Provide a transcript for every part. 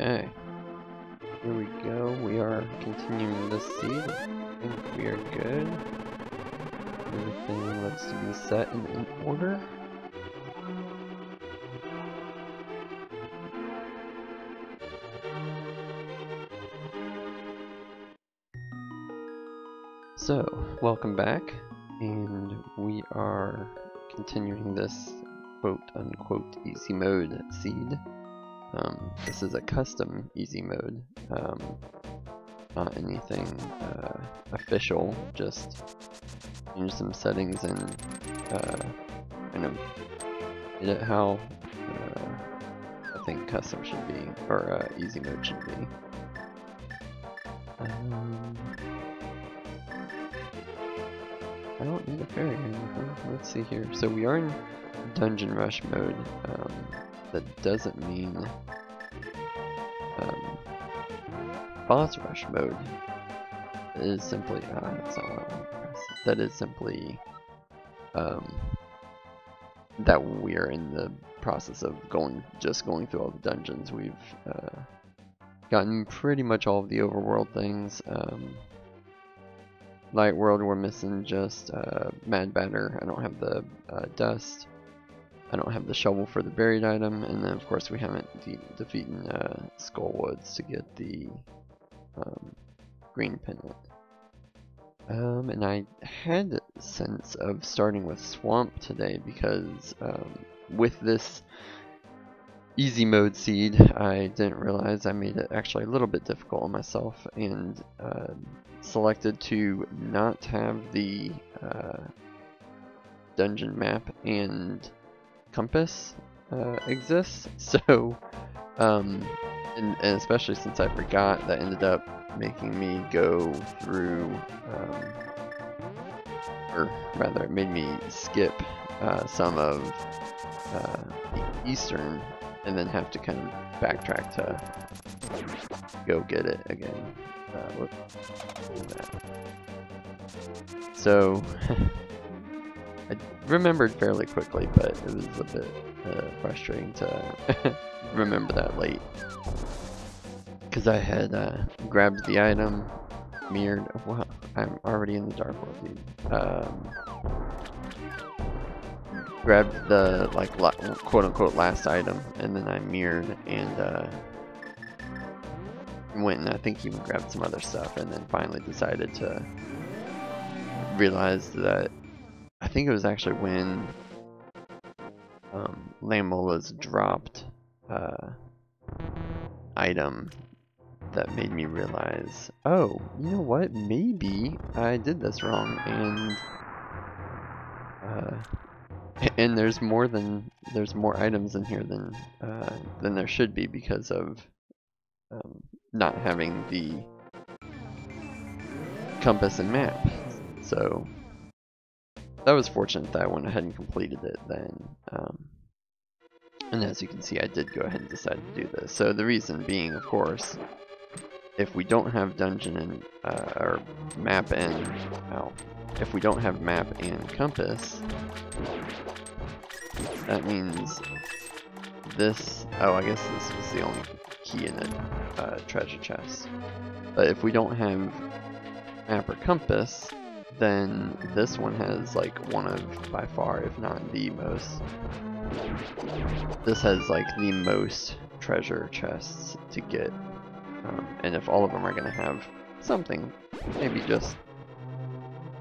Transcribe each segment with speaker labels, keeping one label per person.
Speaker 1: Okay, here we go. We are continuing this seed. I think we are good. Everything looks to be set and in order. So, welcome back, and we are continuing this quote-unquote easy mode seed. This is a custom easy mode, not anything official, just change some settings and kind of did it how I think custom should be, or easy mode should be. I don't need a fairy or anything. Let's see here. So we are in dungeon rush mode. That doesn't mean boss rush mode. It is simply that's not what I want to press. That is simply that we are in the process of just going through all the dungeons. We've gotten pretty much all of the overworld things. Light World, we're missing just Mad Batter. I don't have the dust. I don't have the shovel for the buried item, and then of course we haven't defeated Skullwoods to get the green pendant. And I had a sense of starting with Swamp today because with this easy mode seed, I didn't realize I made it actually a little bit difficult on myself, and selected to not have the dungeon map and compass exist. So and especially since I forgot, that ended up making me go through or rather it made me skip some of Eastern and then have to kind of backtrack to go get it again. So I remembered fairly quickly, but it was a bit frustrating to remember that late, because I had grabbed the item, mirrored. Wow, I'm already in the Dark World, dude. Grabbed the quote-unquote last item, and then I mirrored and went and I think even grabbed some other stuff, and then finally decided to realize that I think it was actually when Lamola's dropped item that made me realize, oh, you know what, maybe I did this wrong, and there's more items in here than there should be because of not having the compass and map. So that was fortunate that I went ahead and completed it then. And as you can see, I did go ahead and decide to do this. So the reason being, of course, if we don't have dungeon and or map and if we don't have map and compass, that means this. Oh, I guess this was the only key in the treasure chest. But if we don't have map or compass, then this one has like one of, by far, if not the most, this has like the most treasure chests to get. And if all of them are going to have something, maybe just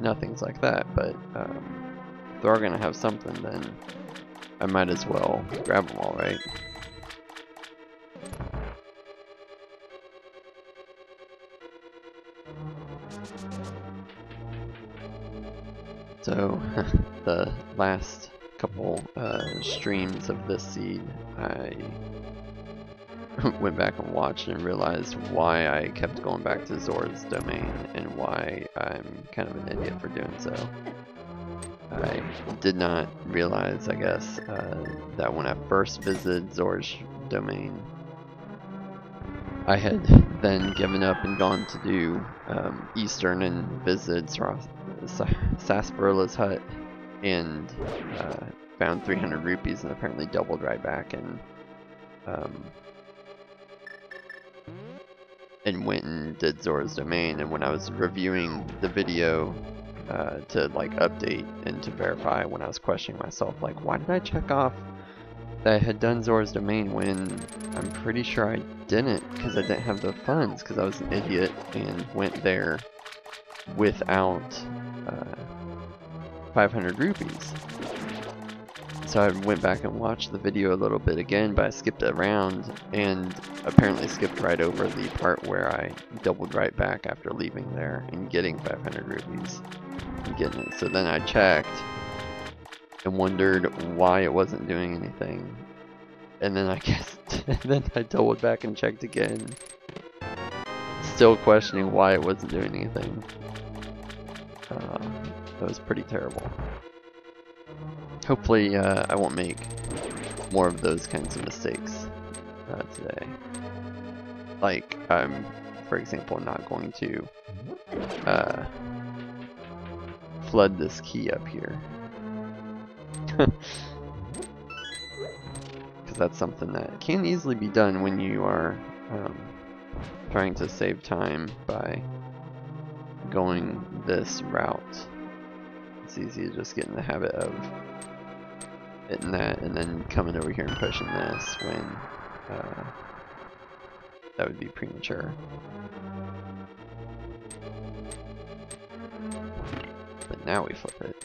Speaker 1: nothing's like that, but if they're all going to have something, then I might as well grab them all, right? So the last couple streams of this seed, I went back and watched and realized why I kept going back to Zora's domain and why I'm kind of an idiot for doing so. I did not realize, I guess, that when I first visited Zora's domain, I had then given up and gone to do Eastern and visited Sarsaparil's hut and found 300 rupees and apparently doubled right back, and and went and did Zora's Domain, and when I was reviewing the video to like update and to verify, when I was questioning myself, like, why did I check off that I had done Zora's Domain when I'm pretty sure I didn't, because I didn't have the funds, because I was an idiot and went there without 500 rupees. So I went back and watched the video a little bit again, but I skipped around and apparently skipped right over the part where I doubled right back after leaving there and getting 500 rupees and getting it. So then I checked and wondered why it wasn't doing anything. And then I guess, then I doubled back and checked again, still questioning why it wasn't doing anything. That was pretty terrible. Hopefully I won't make more of those kinds of mistakes today. Like, I'm, for example, not going to flood this key up here. Because that's something that can easily be done when you are trying to save time by going this route. It's easy to just get in the habit of hitting that and then coming over here and pushing this when that would be premature. But now we flip it.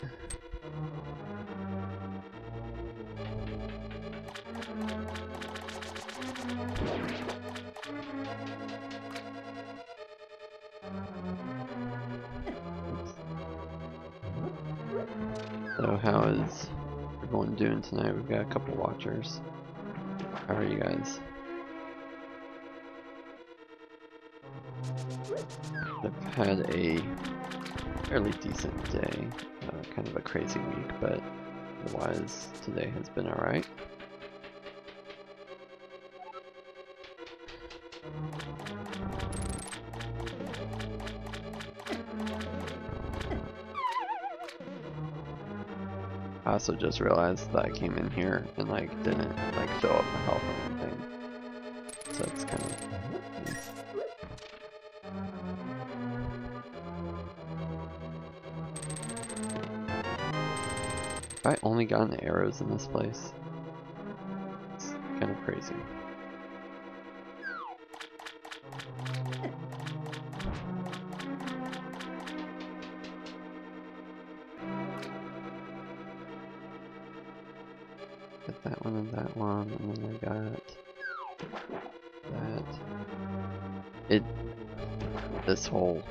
Speaker 1: So how is everyone doing tonight? We've got a couple watchers. How are you guys? I've had a fairly decent day. Kind of a crazy week, but otherwise today has been alright. I also just realized that I came in here and like didn't like fill up my health or anything. So it's kind of nice. Have I only gotten arrows in this place? It's kind of crazy. Get that one and that one, and then I got that. This whole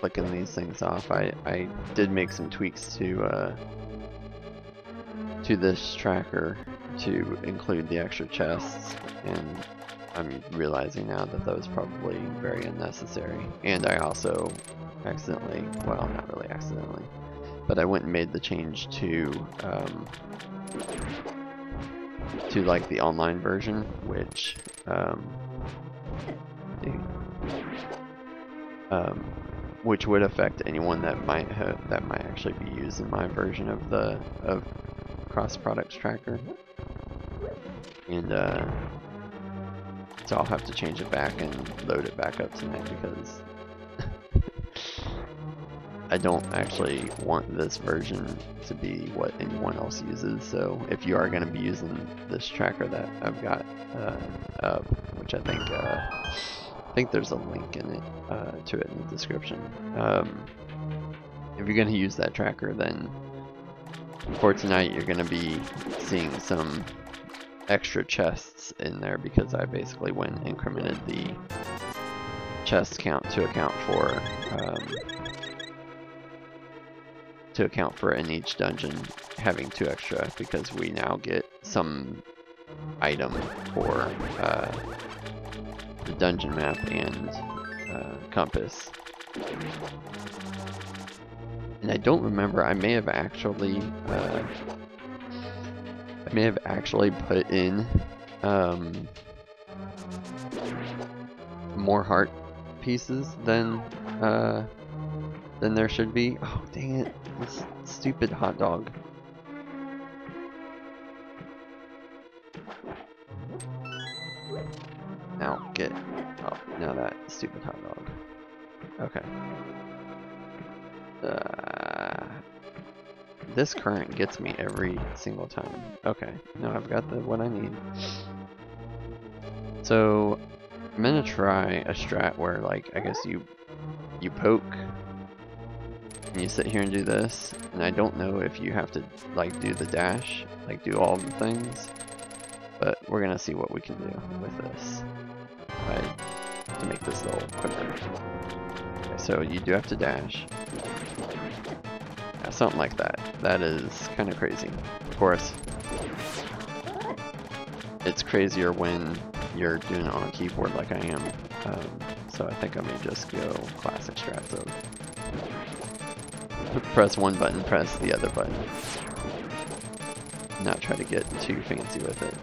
Speaker 1: flicking these things off, I did make some tweaks to this tracker to include the extra chests, and I'm realizing now that that was probably very unnecessary. And I also accidentally, well, not really accidentally, but I went and made the change to like the online version, which which would affect anyone that might actually be using my version of cross products tracker, and so I'll have to change it back and load it back up tonight because I don't actually want this version to be what anyone else uses. So if you are going to be using this tracker that I've got up, which I think there's a link in it to it in the description. If you're going to use that tracker, then for tonight you're going to be seeing some extra chests in there because I basically went and incremented the chest count to account for in each dungeon having 2 extra, because we now get some item for the dungeon map and compass. And I don't remember, I may have actually put in more heart pieces than there should be. Oh dang it, this stupid hot dog. Now get stupid hot dog. Okay. This current gets me every single time. Okay, now I've got what I need. So I'm gonna try a strat where, like, I guess you poke and you sit here and do this, and I don't know if you have to like do the dash, like do all the things, but we're gonna see what we can do with this to make this a little quicker. Okay, so you do have to dash. Yeah, something like that. That is kind of crazy. Of course, it's crazier when you're doing it on a keyboard like I am. So I think I may just go classic strats of press one button, press the other button. Not try to get too fancy with it.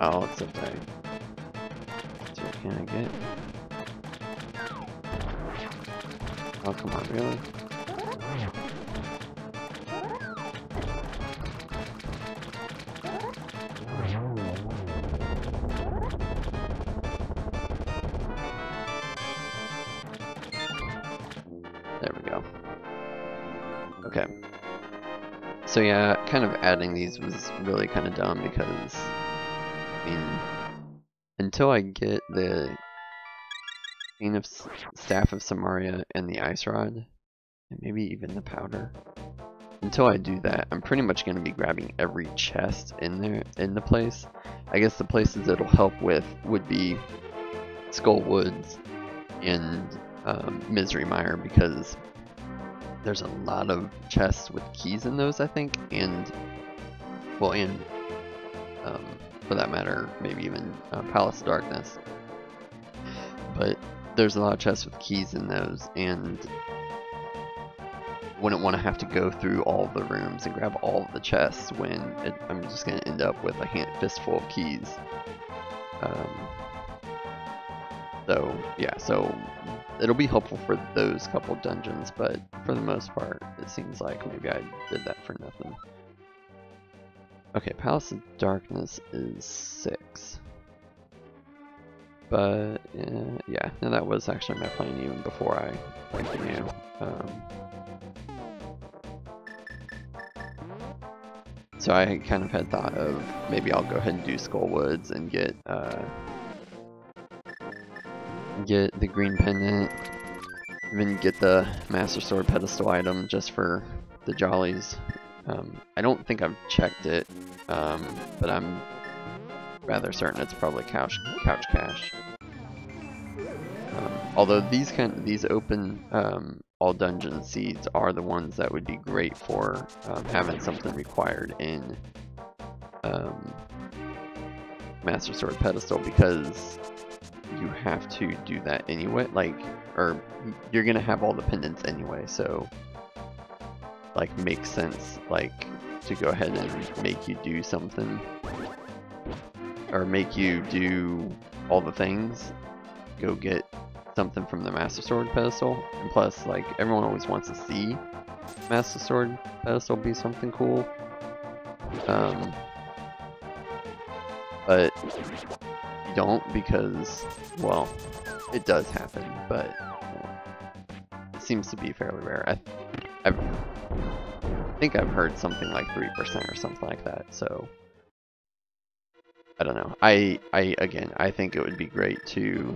Speaker 1: Oh, it's so tight. What can I get? Oh, come on, really? There we go. Okay. So yeah, kind of adding these was really kind of dumb because, I mean, until I get the Staff of Samaria and the Ice Rod, and maybe even the powder, until I do that, I'm pretty much going to be grabbing every chest in the place. I guess the places it'll help with would be Skull Woods and Misery Mire, because there's a lot of chests with keys in those, I think, and well, and for that matter, maybe even Palace of Darkness. But there's a lot of chests with keys in those, and wouldn't want to have to go through all the rooms and grab all of the chests when I'm just going to end up with a fistful of keys. So yeah, so it'll be helpful for those couple dungeons, but for the most part, it seems like maybe I did that for nothing. Okay, Palace of Darkness is 6. But yeah, no, that was actually my plan even before I went to new. So I kind of had thought of maybe I'll go ahead and do Skull Woods and get the green pendant, even get the Master Sword pedestal item just for the jollies. I don't think I've checked it, but I'm rather certain it's probably couch cash. Although these open all dungeon seeds are the ones that would be great for having something required in Master Sword pedestal, because you have to do that anyway, or you're gonna have all the pendants anyway, so like makes sense to go ahead and make you do something, or make you do all the things, go get something from the Master Sword pedestal. And plus, everyone always wants to see Master Sword pedestal be something cool, but you don't, because, well, it does happen, but it seems to be fairly rare. I think I've heard something like 3% or something like that, so I don't know. Again, I think it would be great to,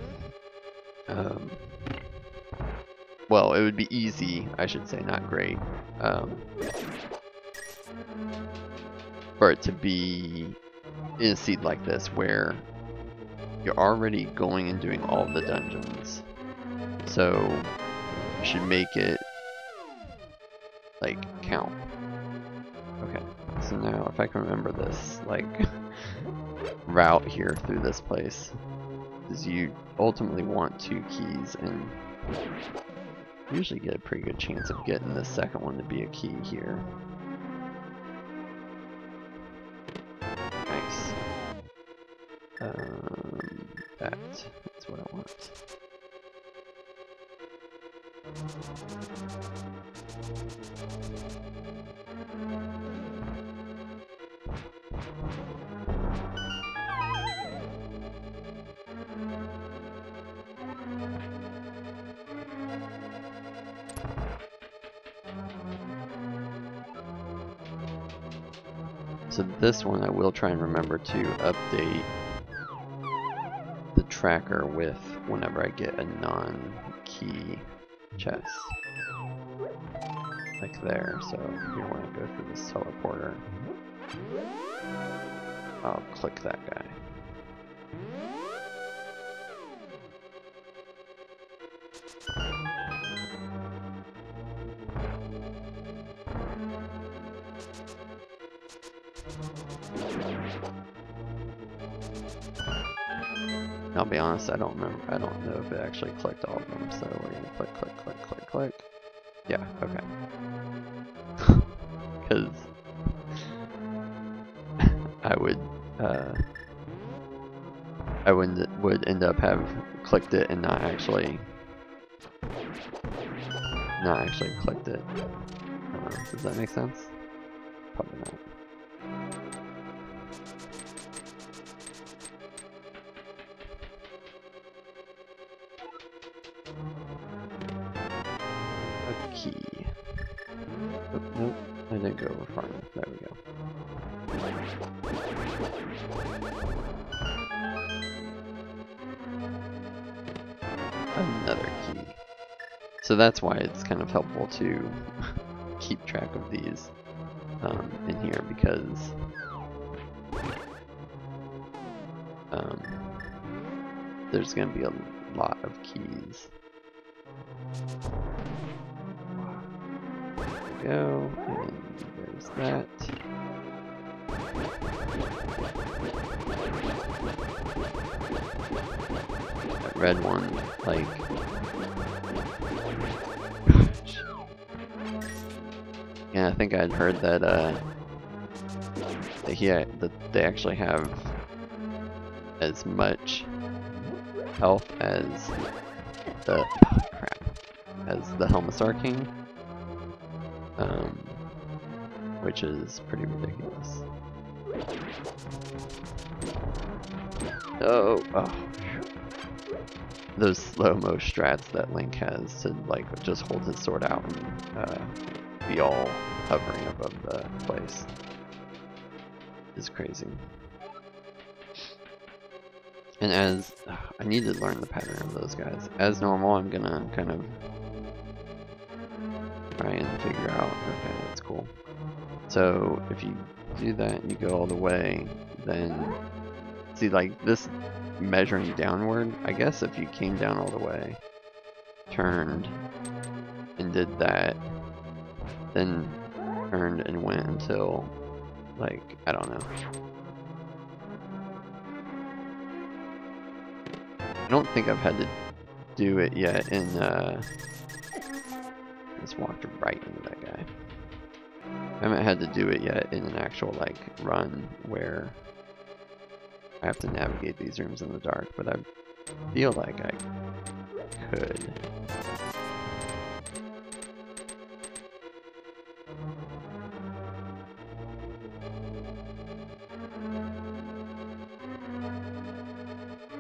Speaker 1: well, it would be easy, I should say, not great, for it to be in a seed like this where you're already going and doing all the dungeons, so you should make it count. Okay, so now if I can remember this route here through this place, is you ultimately want 2 keys, and you usually get a pretty good chance of getting the second one to be a key here. Nice. That's what I want. So this one I will try and remember to update the tracker with whenever I get a non-key chest. Like there, so here when I go through this teleporter, I'll click that guy. I'll be honest, I don't remember. I don't know if it actually clicked all of them. So we're gonna click, click, click, click, click. Yeah, okay. Because I would end up have clicked it and not actually clicked it. Does that make sense? Probably not. A key. Oh, nope, I didn't go over far enough. There we go. Another key. So that's why it's kind of helpful to keep track of these in here, because there's going to be a lot of keys. There we go, and there's that. That red one, like, yeah, I think I'd heard that that they actually have as much health as the Helmasaur King, which is pretty ridiculous. Oh. Those slow-mo strats that Link has to like just hold his sword out and be all hovering above the place is crazy. And as I need to learn the pattern of those guys. As normal, I'm gonna kind of try and figure out. Okay, that's cool. So if you do that and you go all the way, then see, like this measuring downward, I guess if you came down all the way, turned and did that, then turned and went until, like, I don't know. I don't think I've had to do it yet in just walked right into that guy. I haven't had to do it yet in an actual like run where I have to navigate these rooms in the dark, but I feel like I could.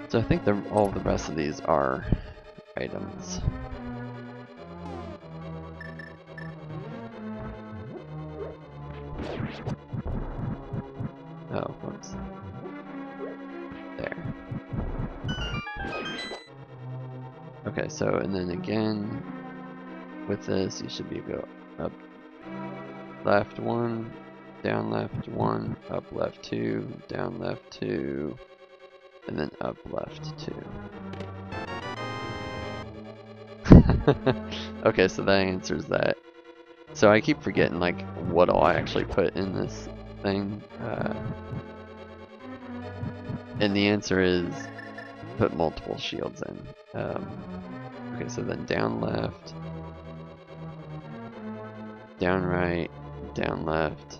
Speaker 1: So I think all the rest of these are items. Oh, whoops. There. Okay, so, and then again, with this, you should be go up left 1, down left 1, up left 2, down left 2, and then up left 2. Okay, so that answers that. So I keep forgetting like what all I actually put in this thing. And the answer is put multiple shields in. Okay, so then down left, down right, down left,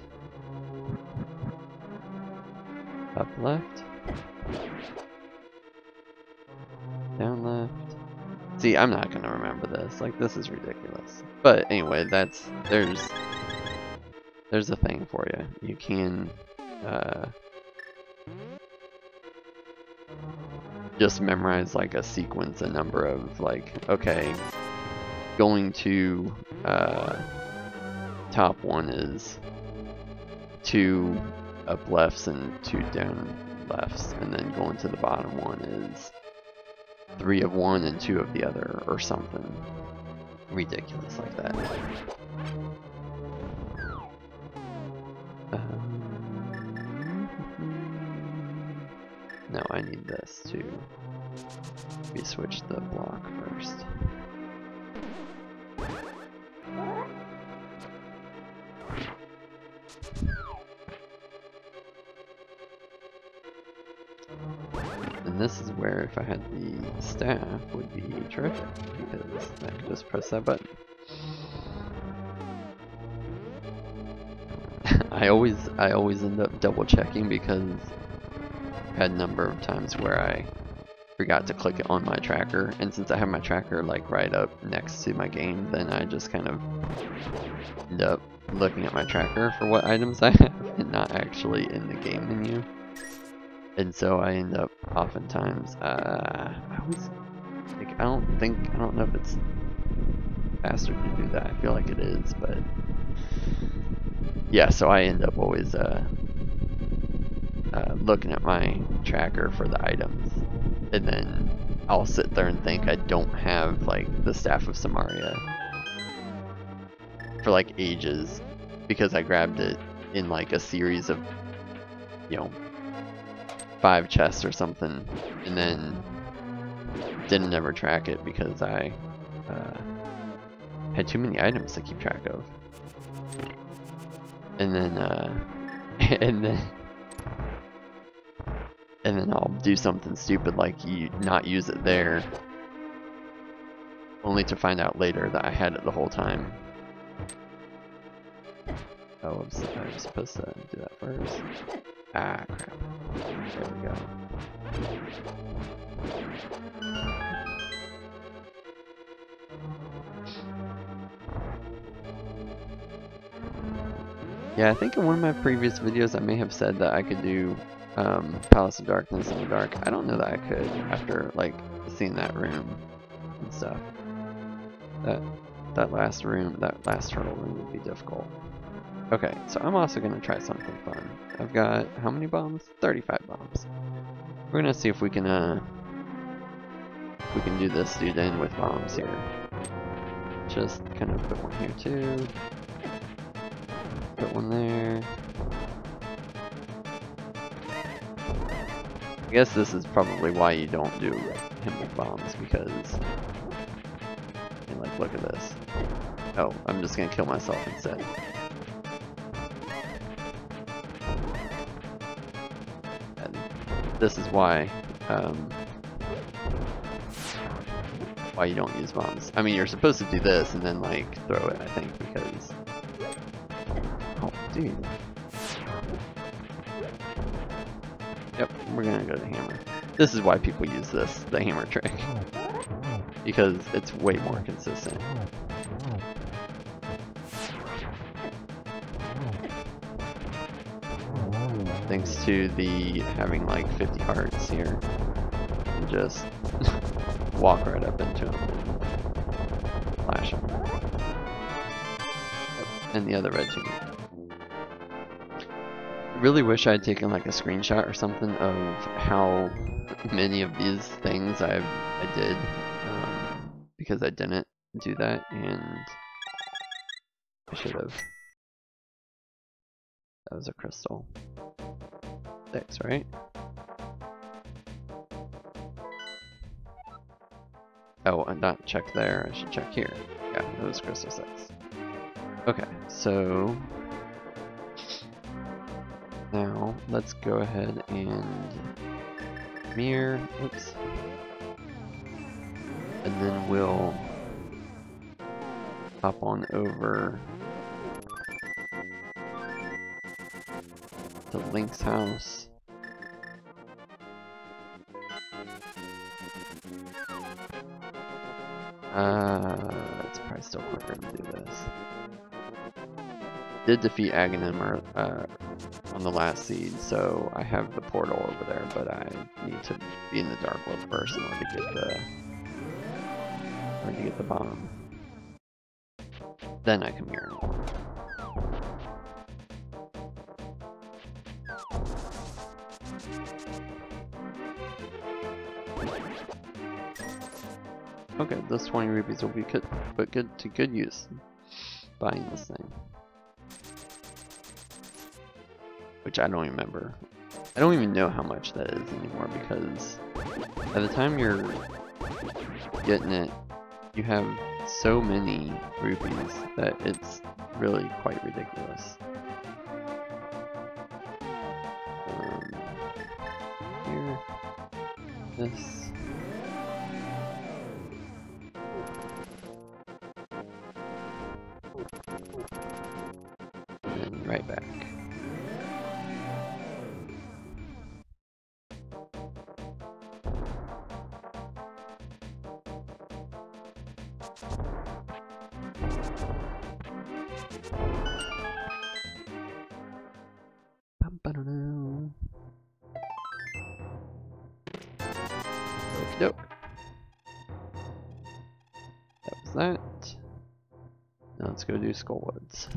Speaker 1: up left, down left. See, I'm not gonna remember this. Like, this is ridiculous. But anyway, there's a thing for you. You can just memorize like a sequence, a number of like, okay, going to top 1 is 2 up lefts and 2 down lefts, and then going to the bottom one is 3 of one and 2 of the other, or something ridiculous like that. No, I need this to re-switch the block first. And this is where, if I had the staff, would be terrific, because I could just press that button. I always end up double checking, because I've had a number of times where I forgot to click it on my tracker, and since I have my tracker like right up next to my game, then I just kind of end up looking at my tracker for what items I have and not actually in the game menu. And so I end up oftentimes, I always, like, I don't know if it's faster to do that. I feel like it is, but yeah, so I end up always looking at my tracker for the items, and then I'll sit there and think I don't have like the Staff of Samaria for like ages, because I grabbed it in like a series of, you know, 5 chests or something, and then didn't ever track it because I had too many items to keep track of. And then and then I'll do something stupid like not use it there, only to find out later that I had it the whole time. Oh, I was supposed to do that first. Ah, crap. There we go. Yeah, I think in one of my previous videos I may have said that I could do Palace of Darkness in the dark. I don't know that I could after like seeing that room and stuff. That last room, that last turtle room would be difficult. Okay, so I'm also gonna try something fun. I've got how many bombs? 35 bombs. We're gonna see if we can do this dude in with bombs here. Just kind of put one here too. Put one there. I guess this is probably why you don't do him with bombs, because like, look at this. Oh, I'm just gonna kill myself instead. And this is why you don't use bombs. I mean, you're supposed to do this and then like throw it, I think, because dude. Yep, we're gonna go to hammer. This is why people use this, the hammer trick, because it's way more consistent. Thanks to the having like 50 hearts here, and just walk right up into them and flash them. Yep. And the other red tunic. Really wish I had taken like a screenshot or something of how many of these things I did, because I didn't do that, and I should have. That was a crystal. 6, right? Oh, and not check there, I should check here. Yeah, it was crystal 6. Okay, so now let's go ahead and mirror, oops, and then we'll hop on over to Link's house. It's probably still quicker to do this. Did defeat Aghanim on the last seed, so I have the portal over there, but I need to be in the Dark World first in order to get the bomb. Then I can mirror him. Okay, those 20 rupees will be put to good use buying this thing. Which I don't remember. I don't even know how much that is anymore because by the time you're getting it, you have so many rupees that it's really quite ridiculous. Here, this. And then right back. Okey-doke. That was that. Now let's go do Skullwoods.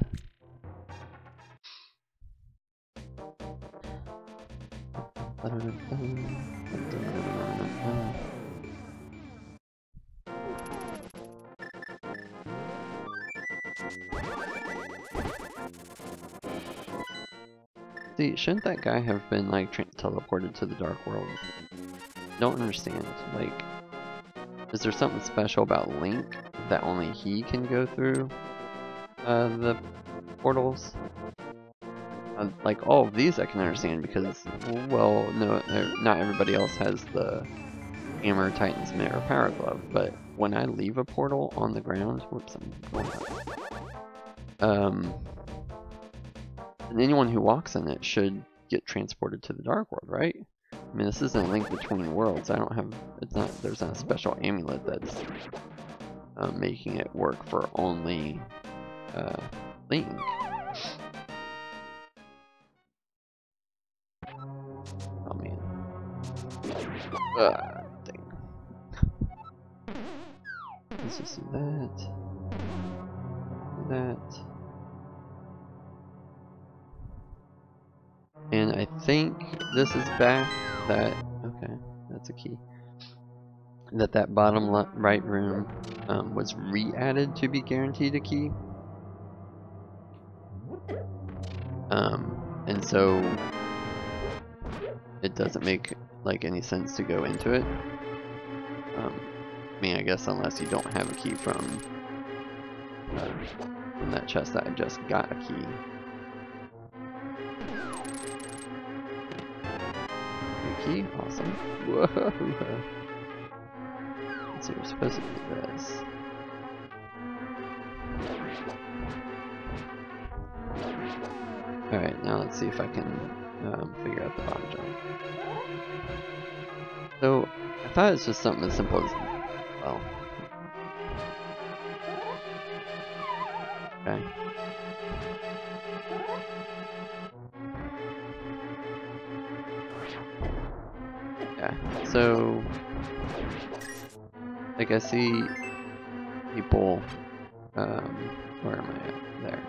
Speaker 1: See, shouldn't that guy have been like teleported to the Dark World? Don't understand. Like, is there something special about Link that only he can go through the portals? Like all of these I can understand because, well, no, not everybody else has the Hammer, Titan's Mitt, or Power Glove. But when I leave a portal on the ground, whoops, I'm going up. And anyone who walks in it should get transported to the Dark World, right? I mean, this isn't a Link Between Worlds. I don't have, there's not a special amulet that's making it work for only Link. Oh man. Dang. Let's just do that. Do that. And I think this is back that, okay, that's a key. That bottom right room was re-added to be guaranteed a key. And so it doesn't make like any sense to go into it. I mean, I guess unless you don't have a key from that chest that I just got a key. Key? Awesome. Whoa! So you're supposed to do this. Alright, now let's see if I can figure out the bottom jump. So, I thought it was just something as simple as, well. Okay. Yeah, so like I see people, where am I at? There.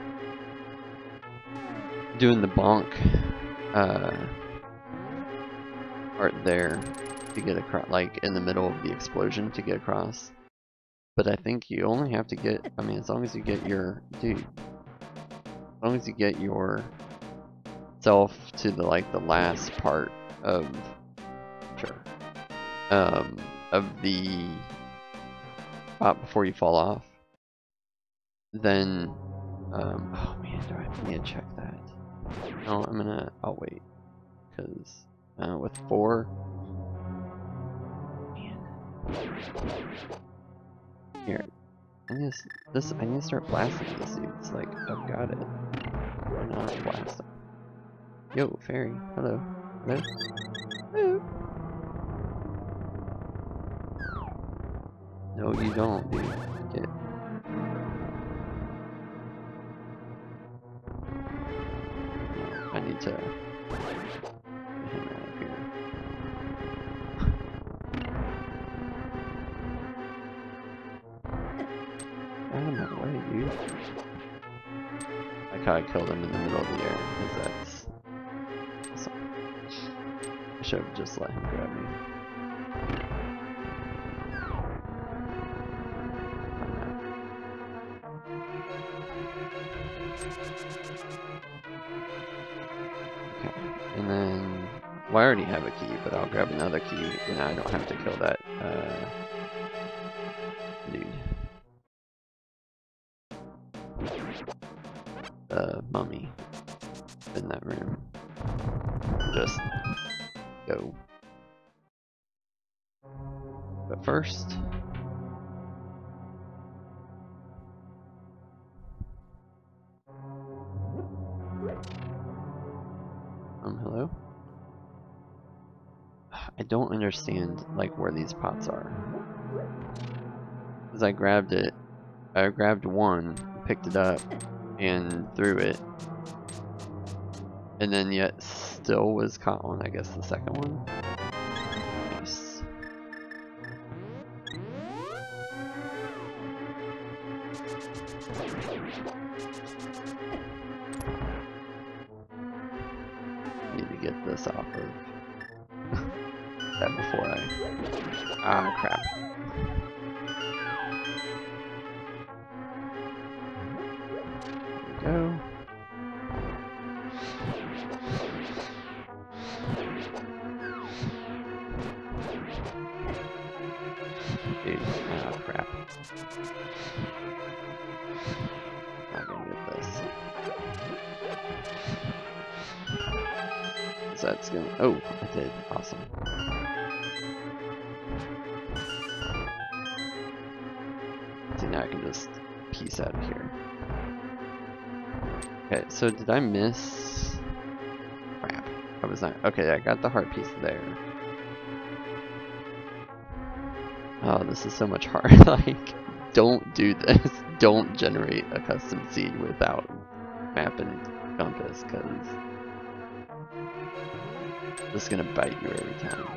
Speaker 1: Doing the bonk part there to get across, like in the middle of the explosion to get across. But I think you only have to get, I mean, as long as you get your, dude, as long as you get yourself to the, like, the last part of, sure, of the spot before you fall off, then, oh man, do I need to check that? No, I'll wait, because, with 4, man, here, I need to start blasting these dudes, like, I've got it, why not blast them? Yo, fairy, hello, hello, hello. No, you don't, dude. Get. I need to get him out of here. Out of my way, dude. Like how I killed him in the middle of the air, because that's awesome. I should have just let him grab me. Okay, and then, well, I already have a key, but I'll grab another key, and I don't have to kill that dude. The mummy in that room. Just go. But first, hello? I don't understand, like, where these pots are. Because I grabbed one, picked it up, and threw it. And then yet still was caught on, I guess, the second one. Nice. Need to get this off of that before I... Ah, crap. There we go. Dude, ah, crap. Not gonna get this. So that's gonna... Oh, I did. Awesome. See, now I can just piece out of here. Okay, so did I miss... Crap. I was not... Okay, I got the heart piece there. Oh, this is so much harder. Like, don't do this. Don't generate a custom seed without map and compass, because this is gonna bite you every time.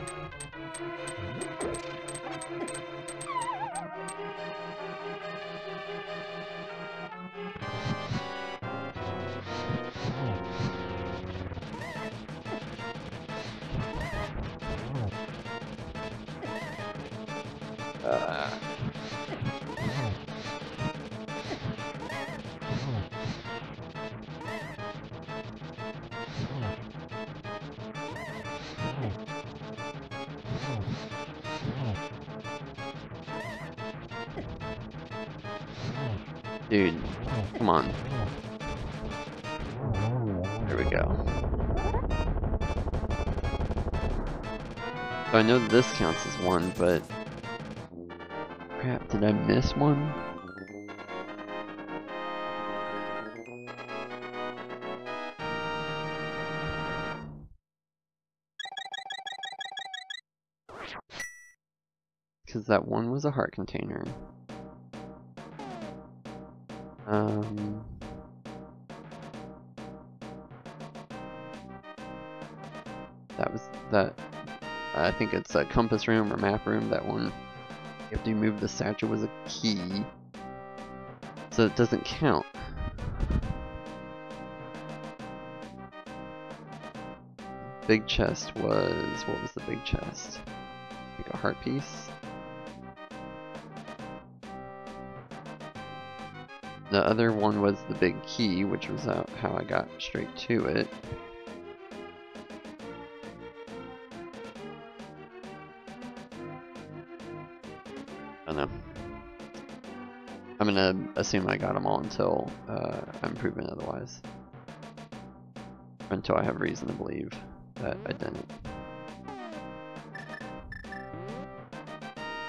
Speaker 1: Dude, come on. There we go. So I know this counts as one, but... Crap, did I miss one? Because that one was a heart container. That was that. I think it's a compass room or map room. That one, you have to move the statue, was a key, so it doesn't count. Big chest was, what was the big chest? I think a heart piece. The other one was the big key, which was how I got straight to it. I don't know. I'm gonna assume I got them all until I'm proven otherwise. Until I have reason to believe that I didn't.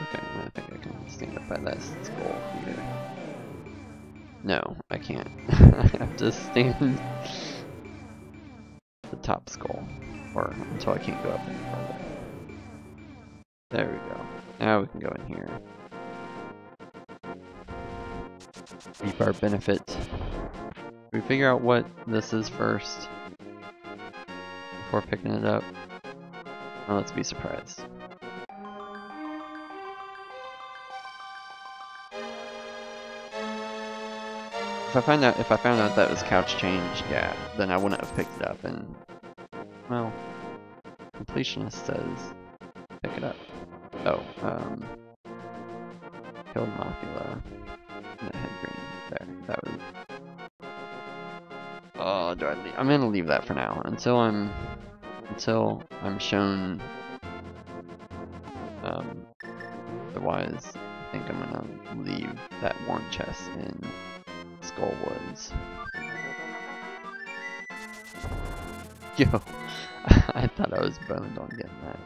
Speaker 1: Okay, I think I can stand up by that skull here. No, I can't. I have to stand the top skull, or until I can't go up any further. There we go. Now we can go in here. Reap our benefit. We figure out what this is first before picking it up. Now let's be surprised. If I found out that was couch change, yeah, then I wouldn't have picked it up. And well, completionist says pick it up. Oh, killed Mothula in the head green. There, that was do I leave? I'm gonna leave that for now until I'm shown otherwise. I think I'm gonna leave that one chest in Skullwoods. Yo, I thought I was boned on getting that.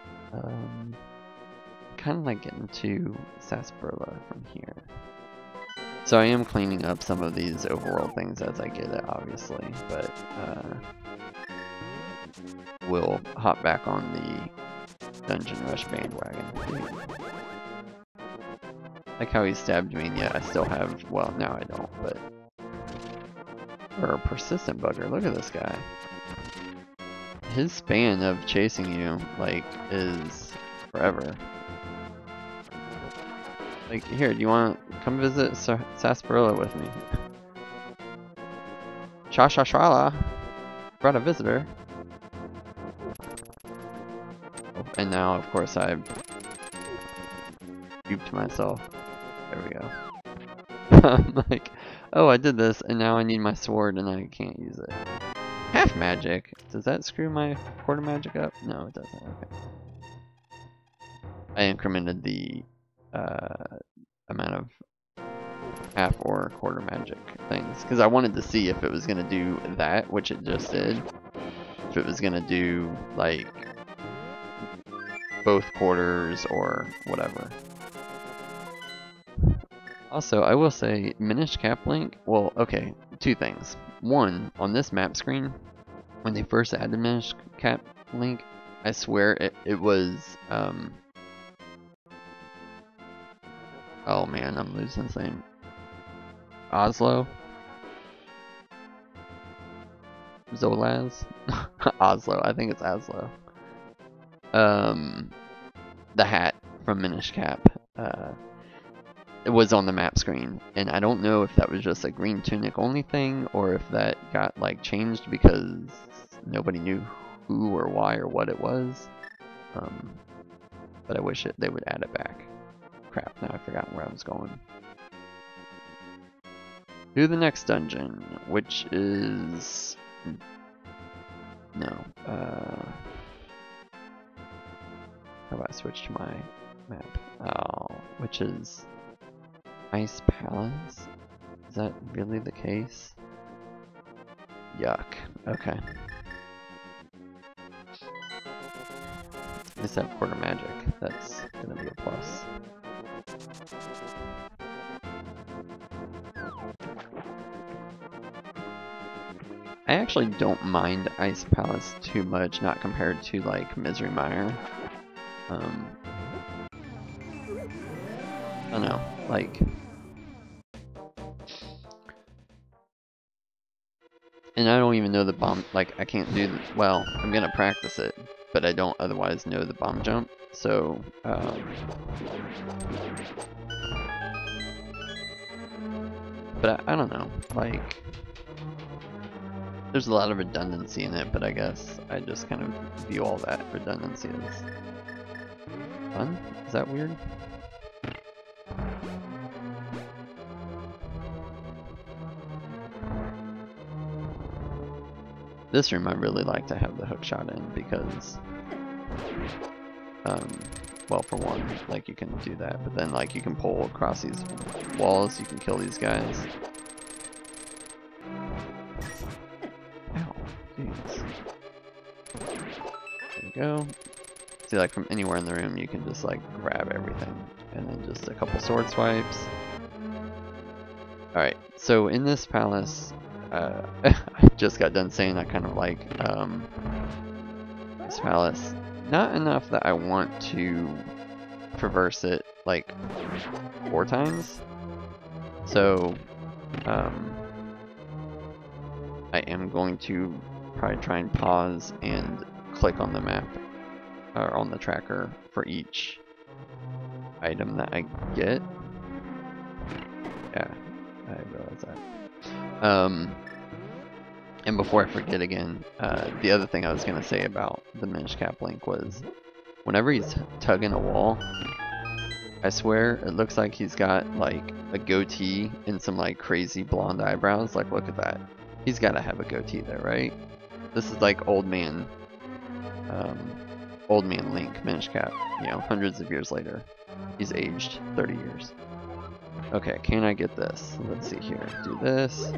Speaker 1: Kind of like getting to Sarsaparilla from here. So I am cleaning up some of these overworld things as I get it, obviously, but we'll hop back on the Dungeon Rush bandwagon. Like how he stabbed me, and yet I still have, well, now I don't, but... Or a persistent bugger, look at this guy. His span of chasing you, like, is forever. Like, here, do you want to come visit Sarsaparilla with me? Shashala brought a visitor. Oh, and now, of course, I've duped myself. There we go. I'm like, oh, I did this, and now I need my sword, and I can't use it. Half magic. Does that screw my quarter magic up? No, it doesn't. Okay. I incremented the amount of half or quarter magic things because I wanted to see if it was gonna do that, which it just did. If it was gonna do like both quarters or whatever. Also, I will say Minish Cap Link. Well, okay, two things. One, on this map screen, when they first added Minish Cap Link, I swear it was oh man, I'm losing his name. Oslo? Zolaz? Oslo, I think it's Oslo. The hat from Minish Cap, it was on the map screen, and I don't know if that was just a green tunic only thing, or if that got like changed because nobody knew who or why or what it was. But I wish they would add it back. Crap, now I forgot where I was going. To the next dungeon, which is... No, how about I switch to my map? Oh, which is Ice Palace? Is that really the case? Yuck, okay. At least I have quarter magic, that's gonna be a plus. I actually don't mind Ice Palace too much, not compared to like Misery Mire. I don't know, like... And I don't even know the bomb, like I can't do, well, I'm gonna practice it, but I don't otherwise know the bomb jump, so... But I don't know, like... There's a lot of redundancy in it, but I guess I just kind of view all that redundancy as fun? Is that weird? This room I really like to have the hook shot in because, well, for one, like you can do that, but then like you can pull across these walls, you can kill these guys. There we go. See, like from anywhere in the room, you can just like grab everything, and then just a couple sword swipes. All right, so in this palace, I just got done saying I kind of like this palace. Not enough that I want to traverse it like 4 times. So I am going to probably try and pause and click on the map or on the tracker for each item that I get. Yeah, I realize that. And before I forget again, the other thing I was going to say about the Minish Cap Link was whenever he's tugging a wall, I swear it looks like he's got like a goatee and some like crazy blonde eyebrows. Like, look at that. He's gotta have a goatee there, right? This is like old man Link, Minish Cap, you know, hundreds of years later. He's aged 30 years. Okay, can I get this? Let's see here. Do this.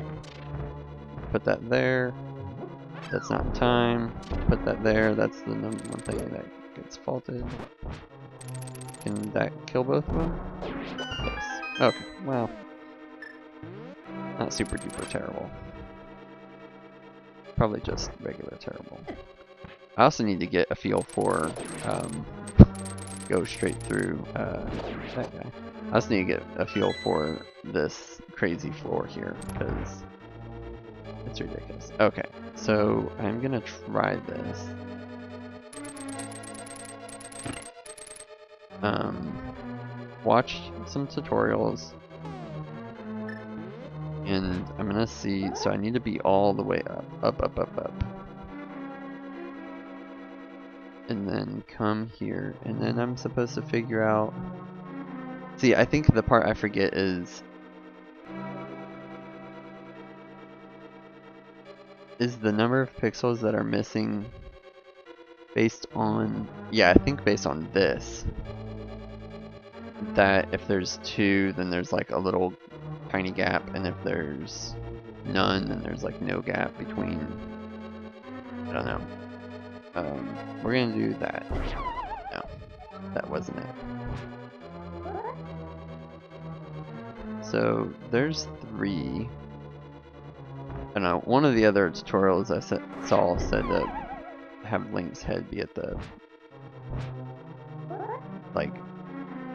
Speaker 1: Put that there. That's not in time. Put that there. That's the number one thing that gets faulted. Can that kill both of them? Yes. Okay, well. Not super duper terrible. Probably just regular terrible. I also need to get a feel for go straight through that guy. I also need to get a feel for this crazy floor here because it's ridiculous. Okay, so I'm gonna try this. Watch some tutorials. And I'm gonna see, so I need to be all the way up. And then come here, and then I'm supposed to figure out, see, I think the part I forget is the number of pixels that are missing based on, yeah, I think based on this, that if there's 2, then there's like a little tiny gap, and if there's none, then there's like no gap between, I don't know. We're gonna do that. No, that wasn't it. So there's 3. I don't know, one of the other tutorials I saw said to have Link's head be at the, like,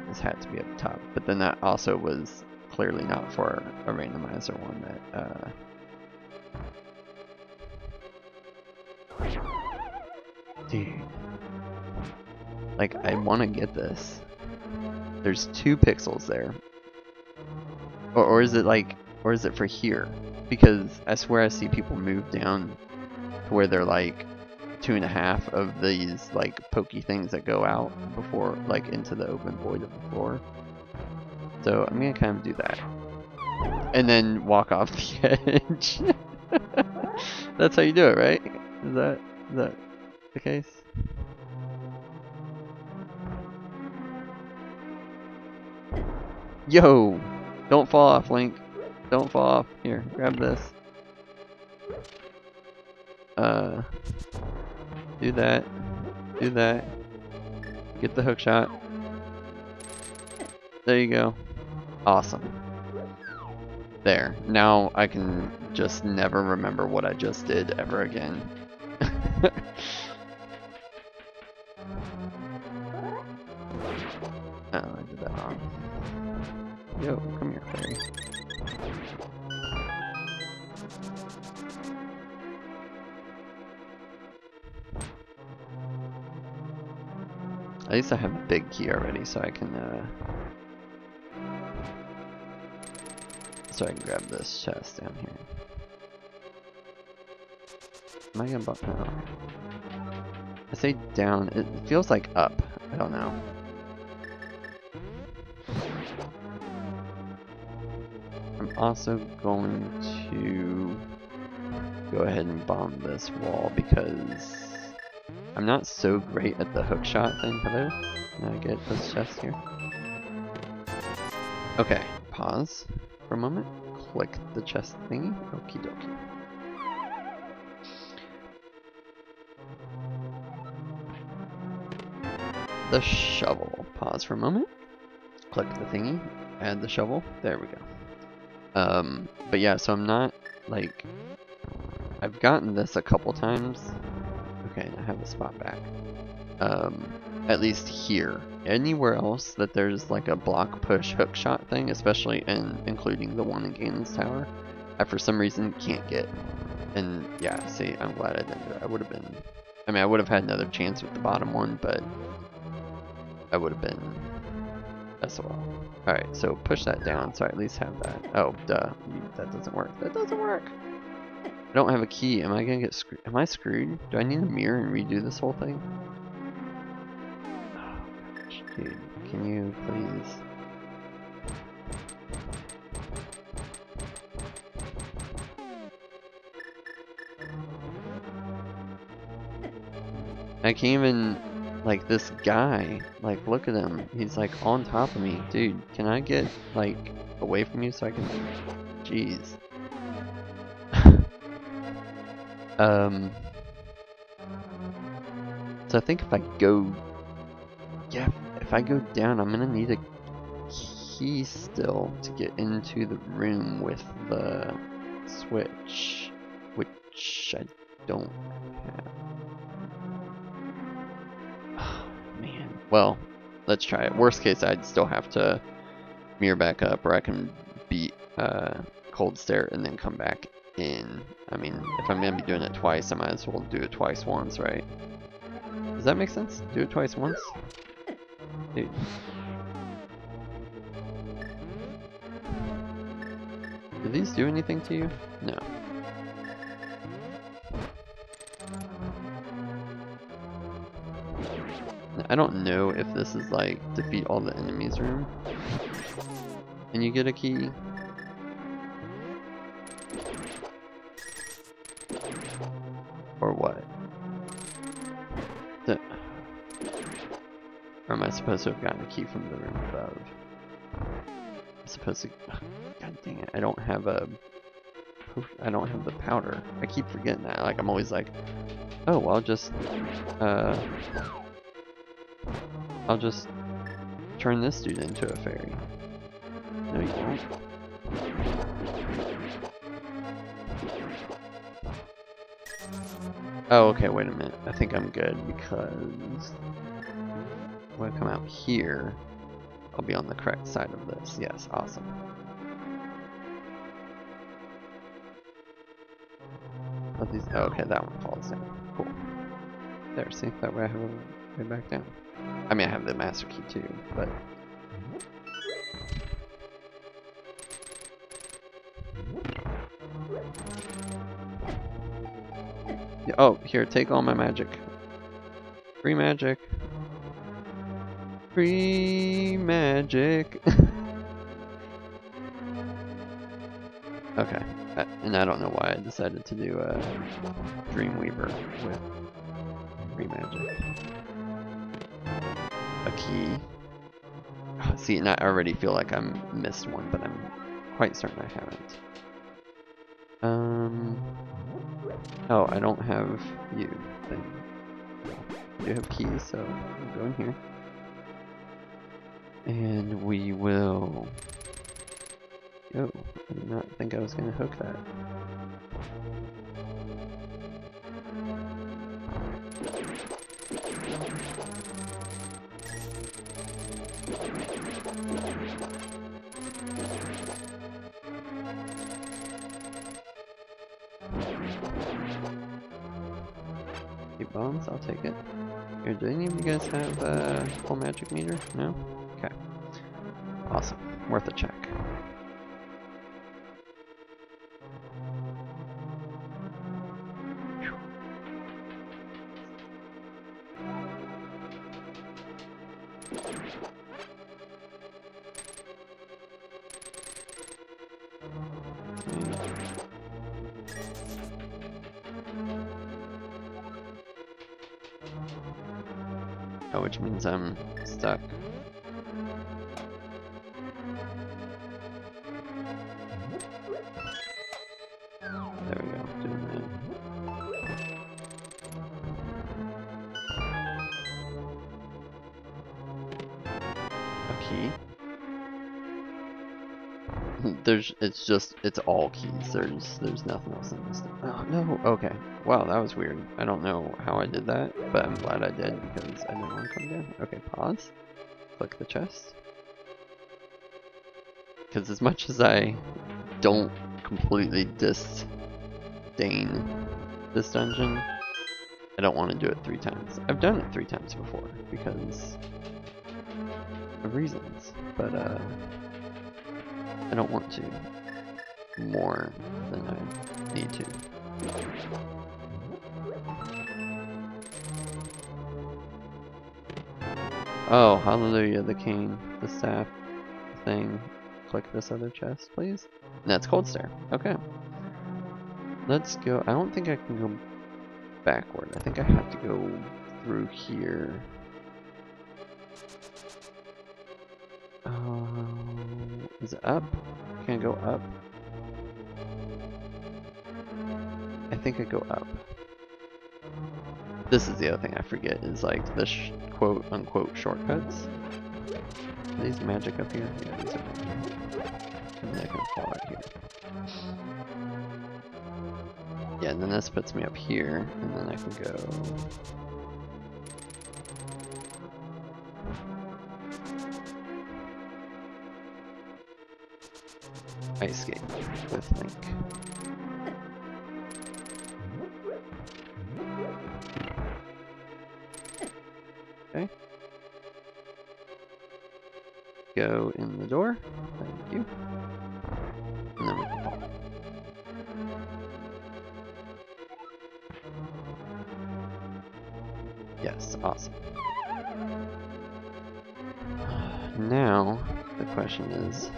Speaker 1: his hat to be at the top, but then that also was clearly not for a randomizer one that dude, like, I want to get this. There's 2 pixels there, or is it like, or is it for here? Because I swear I see people move down to where they're like 2.5 of these like pokey things that go out before, like, into the open void of the floor. So I'm gonna kind of do that, and then walk off the edge. That's how you do it, right? Is that the case? Yo! Don't fall off, Link. Don't fall off. Here, grab this. Do that. Do that. Get the hook shot. There you go. Awesome. There. Now I can just never remember what I just did ever again. Oh, I did that wrong. Yo, come here, fairy. At least I have a big key already, so I can grab this chest down here. Am I gonna bump out? I say down, it feels like up. I don't know. I'm also going to go ahead and bomb this wall because I'm not so great at the hook shot thing. Hello? Can I get this chest here? Okay, pause for a moment. Click the chest thingy. Okie dokie. The shovel. Pause for a moment. Click the thingy. Add the shovel. There we go. But yeah, so I'm not, like, I've gotten this a couple times. Okay, I have the spot back. At least here. Anywhere else that there's like a block push hook shot thing, especially including the one in Ganon's Tower, I for some reason can't get. And yeah, see, I'm glad I didn't do it. I would have been, I mean, I would have had another chance with the bottom one, but I would have been SOL. Alright, so push that down so I at least have that. Oh, duh. That doesn't work. That doesn't work! I don't have a key. Am I gonna get screwed? Am I screwed? Do I need a mirror and redo this whole thing? Oh gosh, dude. Can you please? I can't even, like, this guy, like, look at him. He's, like, on top of me. Dude, can I get, like, away from you so I can... Jeez. So I think if I go... Yeah, if I go down, I'm gonna need a key still to get into the room with the switch, which I don't have. Oh, man. Well, let's try it. Worst case, I'd still have to mirror back up, or I can beat Cold Stare and then come back in. I mean, if I'm gonna be doing it twice, I might as well do it twice once, right? Does that make sense? Do it twice once? Dude. Do these do anything to you? No. I don't know if this is like defeat all the enemies room and you get a key. Or what? Or am I supposed to have gotten a key from the room above? I'm supposed to... God dang it, I don't have the powder. I keep forgetting that. Like, I'm always like, oh, well, I'll just turn this dude into a fairy. No, you won't. Oh, okay, wait a minute. I think I'm good because when I come out here, I'll be on the correct side of this. Yes, awesome. Oh, okay, that one falls down. Cool. There, see? That way I have a way back down. I mean, I have the master key too, but... Yeah, oh, here, take all my magic. Free magic. Free magic. Okay, and I don't know why I decided to do a Dreamweaver with free magic. A key. Oh, see, and I already feel like I missed one, but I'm quite certain I haven't. Oh, I don't have you. Then I do have keys, so we'll go in here. And we will... Oh, I did not think I was going to hook that. Bombs, I'll take it. Here, do any of you guys have a full magic meter? No? Okay. Awesome. Worth a check. Oh, which means I'm stuck. There we go, doing that. A key? it's all keys. There's nothing else in this. Oh no, okay. Wow, that was weird. I don't know how I did that, but I'm glad I did because I didn't want to come down. Okay, pause. Click the chest. Because as much as I don't completely disdain this dungeon, I don't want to do it 3 times. I've done it 3 times before because of reasons, but I don't want to more than I need to. Oh, hallelujah, the cane, the staff, the thing. Click this other chest, please. And that's Cold Stare. Okay. Let's go. I don't think I can go backward. I think I have to go through here. Is it up? Can I go up? I think I go up. This is the other thing I forget, is like the quote unquote shortcuts. Are these magic up here? Yeah, these are magic. And then I can fall out here. Yeah, and then this puts me up here, and then I can go... Ice skate with Link. Okay. Go in the door. Thank you. And then we can fall. Yes, awesome. Now, the question is...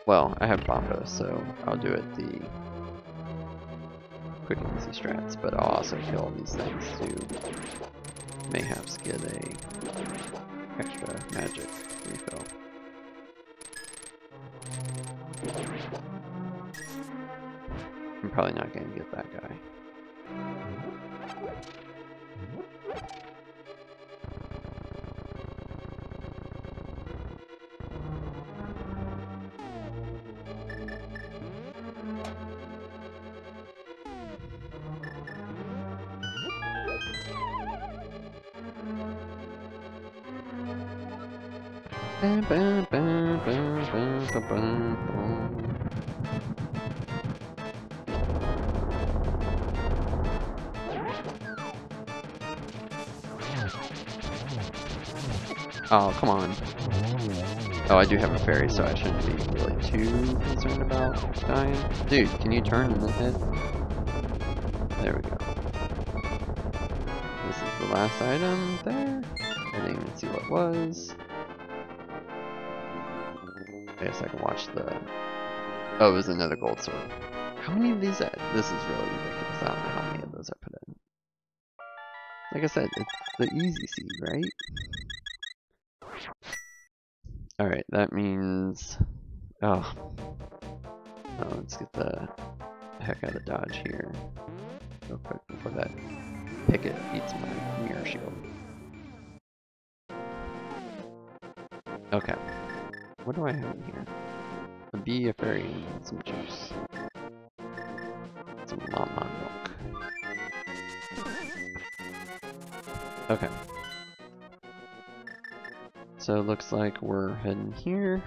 Speaker 1: Well, I have Bombo, so I'll do it the quick and easy strats, but I'll also kill all these things to mayhaps get a extra magic refill. I'm probably not going to get that guy. Oh, come on. Oh, I do have a fairy, so I shouldn't be really too concerned about dying. Dude, can you turn and then hit? There we go. This is the last item there. I didn't even see what it was. I guess I can watch the... Oh, it was another gold sword. How many of these? This is really ridiculous. I don't know how many of those I put in. Like I said, it's the easy seed, right? Alright, that means... Oh, let's get the heck out of dodge here. Real quick before that picket eats my mirror shield. Okay. What do I have in here? A bee, a fairy, and some juice. Some mama milk. Okay. So it looks like we're heading here.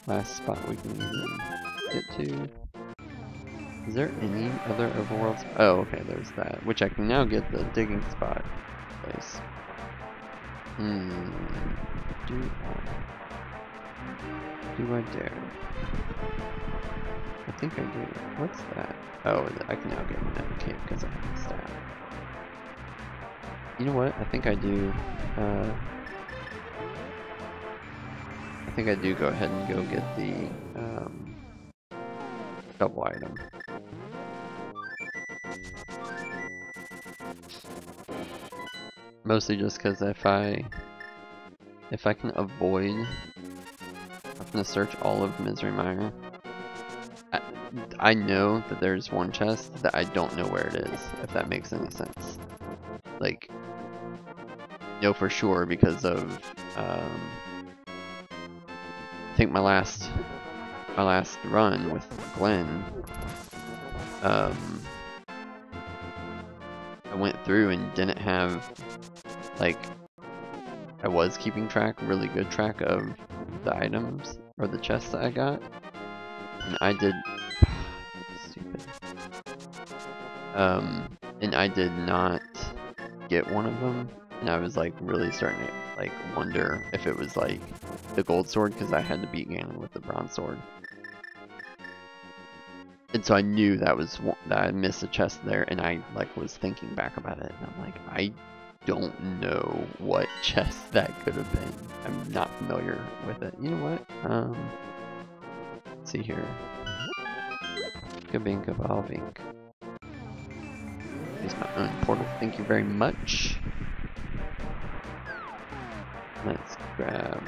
Speaker 1: Last spot we can even get to. Is there any other overworlds? Oh, okay, there's that. Which I can now get the digging spot place. Do I dare? I think I do. What's that? Oh, I can now get an empty cave because I have the staff. You know what? I think I do. I think I do go ahead and go get the double item. Mostly just because if I can avoid having to search all of Misery Mire, I know that there's one chest that I don't know where it is, if that makes any sense. Like, know for sure because of I think my last run with Glenn, I went through and didn't have, like, I was keeping really good track of the items or the chests that I got, and I did stupid. And I did not get one of them, and I was like really starting to like wonder if it was like the gold sword because I had to beat Ganon with the bronze sword. And so I knew that I missed a chest there, and I like was thinking back about it, and I'm like, I don't know what chest that could have been. I'm not familiar with it. You know what? Let's see here. Kabink of Alvink. Use my own portal. Thank you very much. grab.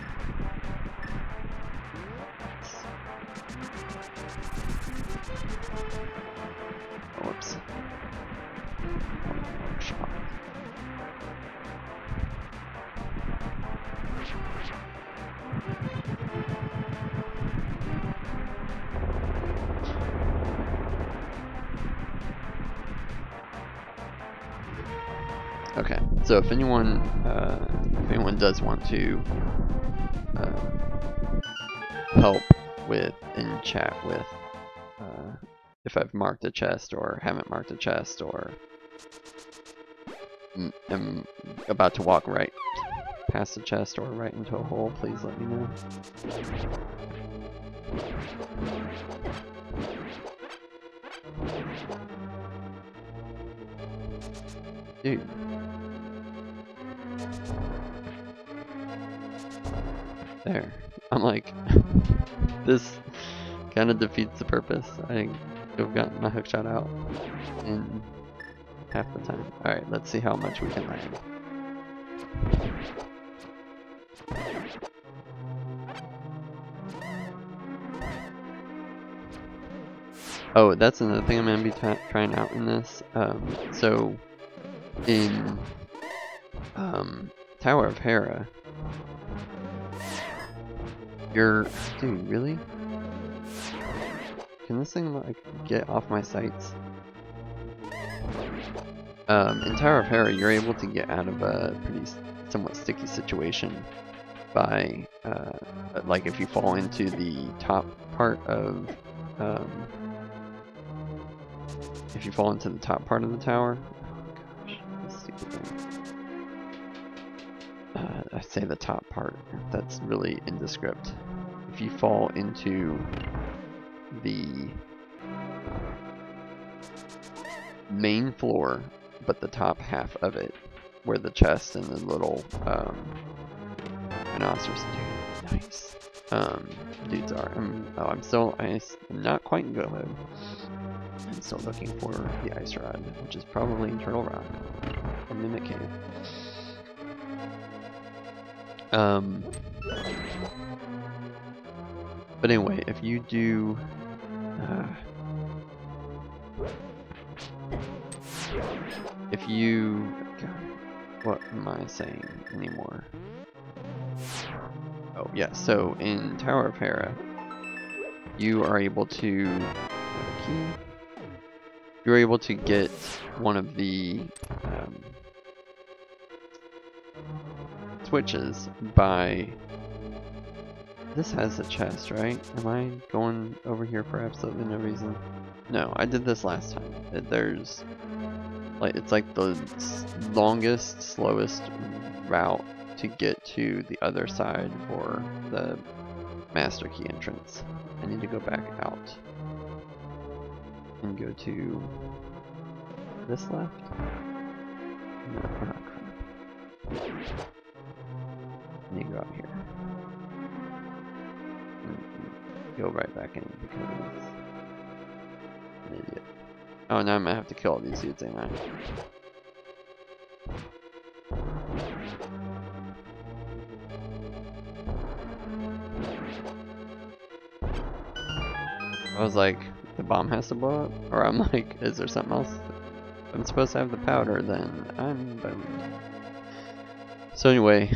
Speaker 1: Oh, whoops. Oh, shot. Okay, so if anyone does want to help with in chat with if I've marked a chest or haven't marked a chest or am about to walk right past the chest or right into a hole, please let me know. Dude. There. I'm like, this kind of defeats the purpose. I could have gotten my hookshot out in half the time. Alright, let's see how much we can land. Oh, that's another thing I'm going to be trying out in this. So, in Tower of Hera, dude, really? Can this thing like get off my sights? In Tower of Hera, you're able to get out of a pretty somewhat sticky situation by like if you fall into the top part of the tower. Oh gosh, this stupid thing. I say the top part. That's really indescript. If you fall into the main floor, but the top half of it, where the chest and the little rhinoceros nice dudes are. I'm not quite good. I'm still looking for the ice rod, which is probably in Turtle Rock or Mimic Cave. But anyway, if you do God, what am I saying anymore? Oh yeah, so in Tower of Hera, you are able to you're able to get one of the switches by. This has a chest, right? Am I going over here for absolutely no reason? No, I did this last time. There's like it's like the longest, slowest route to get to the other side for the master key entrance. I need to go back out and go to this left. No, we're not crap. I need to go out here. Go right back in because I'm an idiot. Oh, now I'm gonna have to kill all these dudes, ain't I? I was like, the bomb has to blow up? Or I'm like, is there something else? If I'm supposed to have the powder, then I'm boned. So anyway,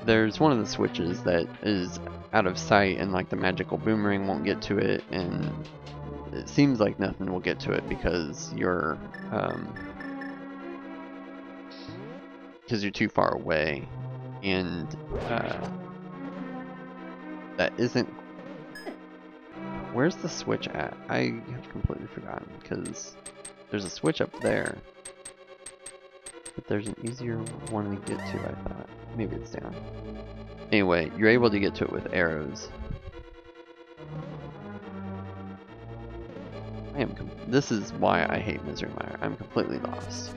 Speaker 1: there's one of the switches that is out of sight and like the magical boomerang won't get to it, and it seems like nothing will get to it because you're too far away, and that isn't. Where's the switch at? I have completely forgotten because there's a switch up there, but there's an easier one to get to. I thought maybe it's down. Anyway, you're able to get to it with arrows. This is why I hate Misery Mire. I'm completely lost.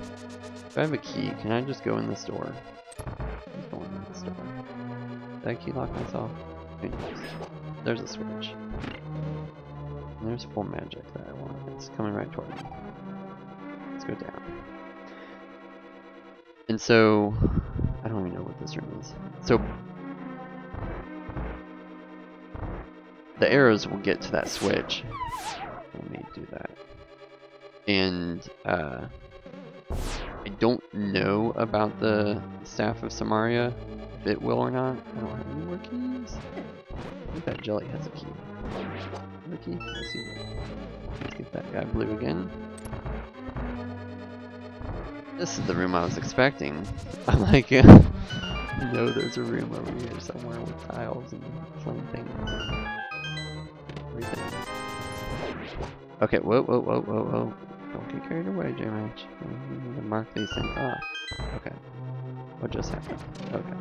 Speaker 1: If I have a key, can I just go in this door? Just go in this door. Did I key lock myself? Who knows? There's a switch. And there's full magic that I want. It's coming right toward me. Let's go down. And so, I don't even know what this room is. So, the arrows will get to that switch. Let me do that. And I don't know about the Staff of Samaria, if it will or not. I don't have any more keys. I think that jelly has a key. The key? Let's see. Let's get that guy blue again. This is the room I was expecting. I'm like, no, there's a room over here somewhere with tiles and flame things and everything. Okay, whoa. Don't get carried away, J-Match. You need to mark these things off. Okay. What just happened? Okay.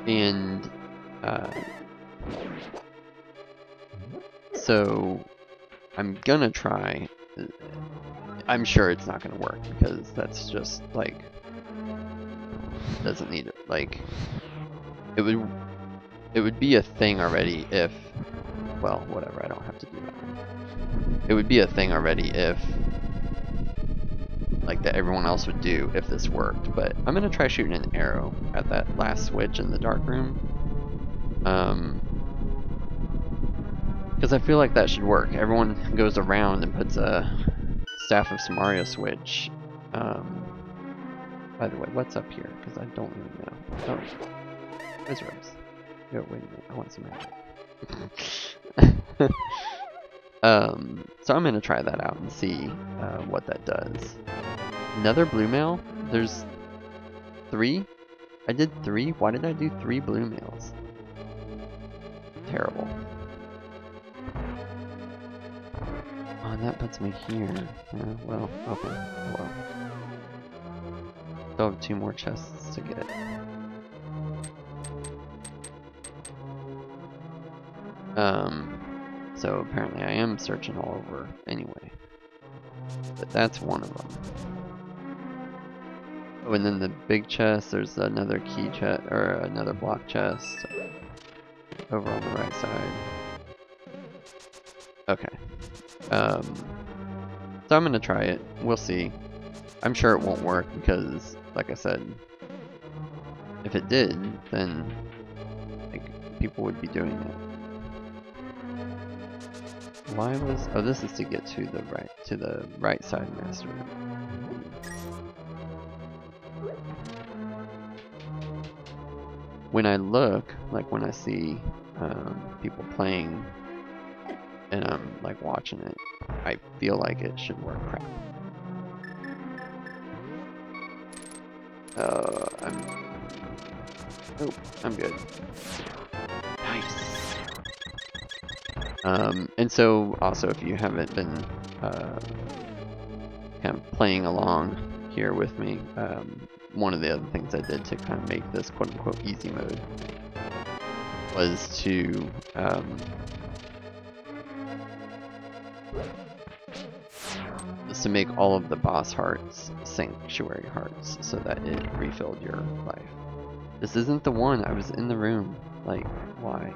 Speaker 1: And, so, I'm gonna try. I'm sure it's not gonna work because that's just, like, doesn't need it. Like, it would be a thing already if, well, whatever, I don't have to do that. It would be a thing already if, like, that everyone else would do if this worked, but I'm gonna try shooting an arrow at that last switch in the dark room. Because I feel like that should work. Everyone goes around and puts a Staff of Samaria switch. By the way, what's up here? Because I don't even know. Oh, wizards. Oh, wait a minute, I want some magic. So I'm gonna try that out and see what that does. Another blue mail? There's 3? I did 3? Why did I do 3 blue mails? Terrible. Oh, and that puts me here. Well, okay. Well. Still have 2 more chests to get. So apparently I am searching all over anyway. But that's one of them. Oh, and then the big chest, there's another key chest, or another block chest over on the right side. Okay. So I'm gonna try it. We'll see. I'm sure it won't work because, like I said, if it did, then like people would be doing it. Why was? Oh, this is to get to the right side master room. When I look, like when I see people playing, and I'm like watching it, I feel like it should work. Crap. I'm good. Nice. And so also if you haven't been kind of playing along here with me, one of the other things I did to kind of make this quote-unquote easy mode was to make all of the boss hearts sanctuary hearts so that it refilled your life. This isn't the one. I was in the room. Like, why?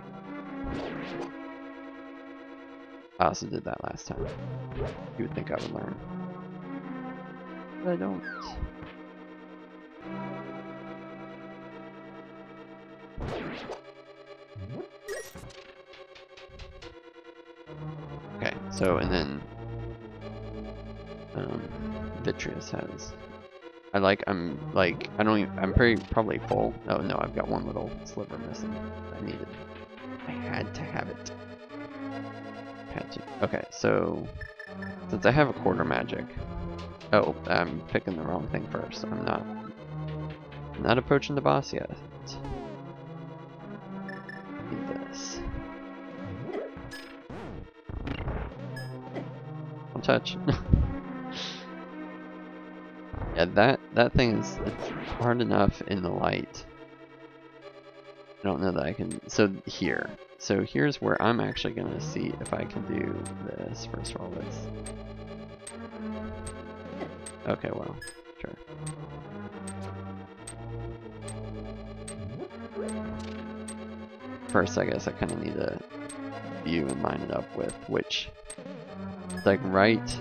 Speaker 1: I also did that last time. You would think I would learn. But I don't. Okay, so and then Vitreous has. I'm probably full. Oh no, I've got one little sliver missing. I needed. I had to have it. Had to. Okay, so since I have a quarter magic. Oh, I'm picking the wrong thing first. I'm not approaching the boss yet. Do this. Don't touch. Yeah, that thing is, it's hard enough in the light. I don't know that I can. So here. So here's where I'm actually gonna see if I can do this. First roll this. Okay, well, sure. First, I guess I kind of need to view and line it up with which. It's like right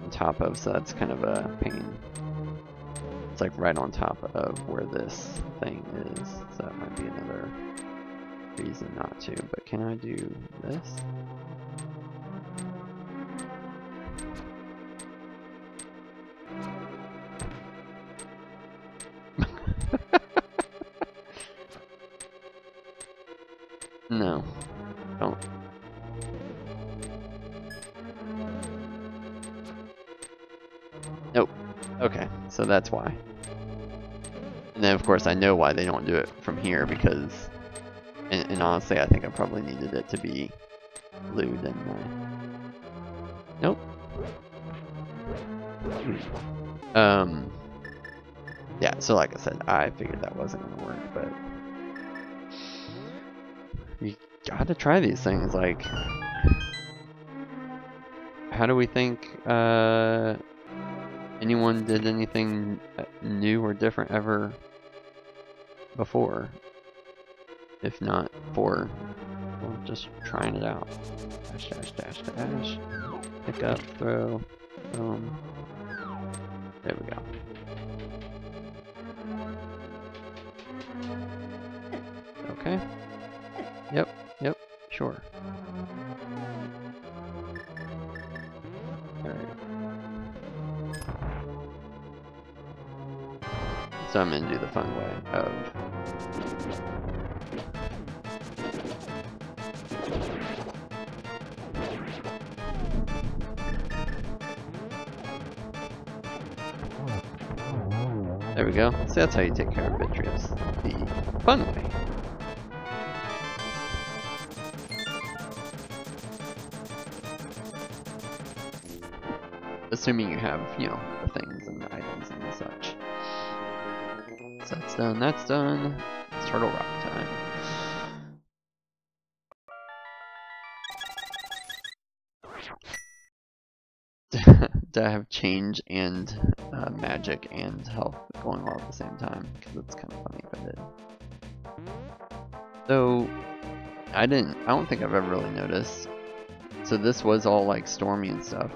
Speaker 1: on top of, so that's kind of a pain. it's like right on top of where this thing is, so that might be another reason not to. But can I do this? No, don't. Nope. Okay, so that's why. And then of course I know why they don't do it from here, because, and honestly I think I probably needed it to be glued anyway. Nope. Yeah, so like I said, I figured that wasn't gonna work, but you gotta try these things. Like, how do we think anyone did anything new or different ever before? If not for, well, just trying it out. Dash, dash, dash, dash. Pick up, throw, boom. There we go. Okay. Yep, sure. Alright. So I'm gonna do the fun way of there we go. So that's how you take care of Vitreous the fun way. Assuming you have, you know, the things and the items and such. So that's done, that's done. It's Turtle Rock time. Do I have change and magic and health going all at the same time? Because it's kind of funny if I did. So, I don't think I've ever really noticed. So this was all like stormy and stuff.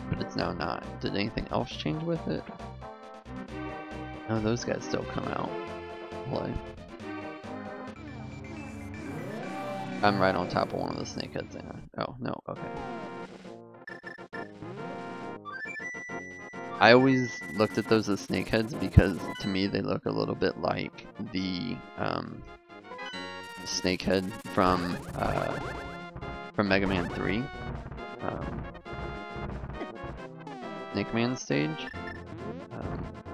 Speaker 1: But it's now not. Did anything else change with it? No, those guys still come out. Play. I'm right on top of one of the snakeheads. Oh, no, okay. I always looked at those as snakeheads because to me they look a little bit like the snakehead from Mega Man 3. Snake Man stage,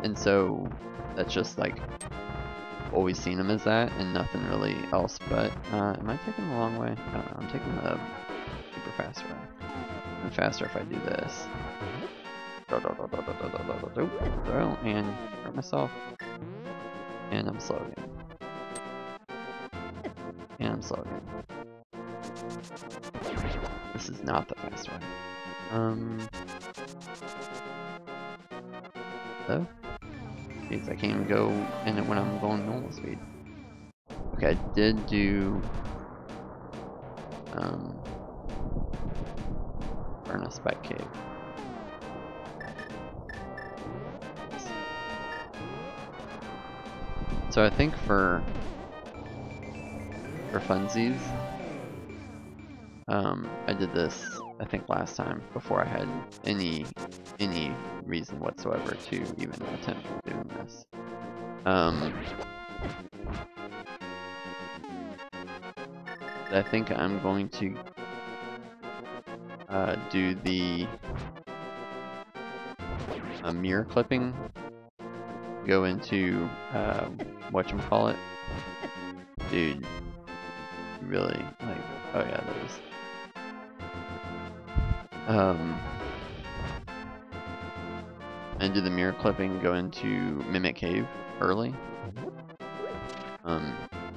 Speaker 1: and so that's just like always seen him as that and nothing really else. But am I taking the long way? I don't know, I'm taking the super fast way. I'm faster if I do this. Throw and hurt myself, and I'm slow again, and I'm slow again. This is not the fast way. Oh, jeez, I can't even go in it when I'm going normal speed. Okay, I did do burn a spike cave. So I think for funsies, I did this I think last time before I had any reason whatsoever to even attempt doing this. I think I'm going to do the mirror clipping. Go into whatchamacallit. Dude, really like, oh yeah, those. And do the mirror clipping, go into Mimic Cave early.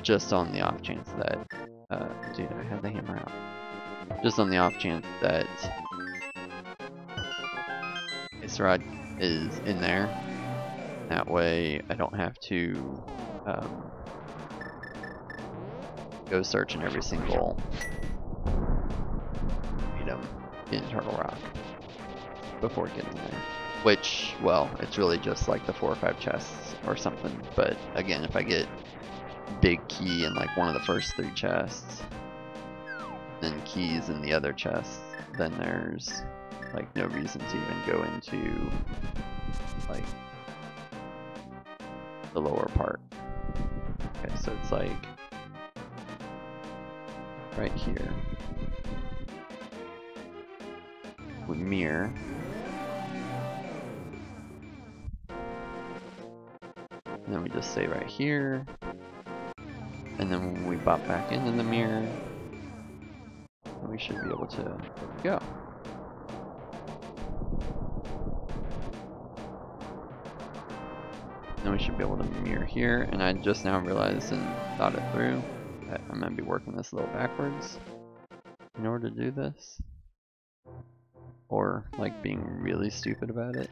Speaker 1: Just on the off chance that, dude, I had the hammer out. Just on the off chance that Isrod is in there. That way I don't have to go searching every single item in Turtle Rock before getting there. Which, well, it's really just like the 4 or 5 chests or something. But again, if I get big key in like one of the first 3 chests, then keys in the other chests, then there's like no reason to even go into like the lower part. Okay, so it's like right here. We mirror. And then we just stay right here. And then when we bop back into the mirror, we should be able to go. Then we should be able to mirror here. And I just now realized and thought it through that I'm going to be working this a little backwards in order to do this. Or like being really stupid about it.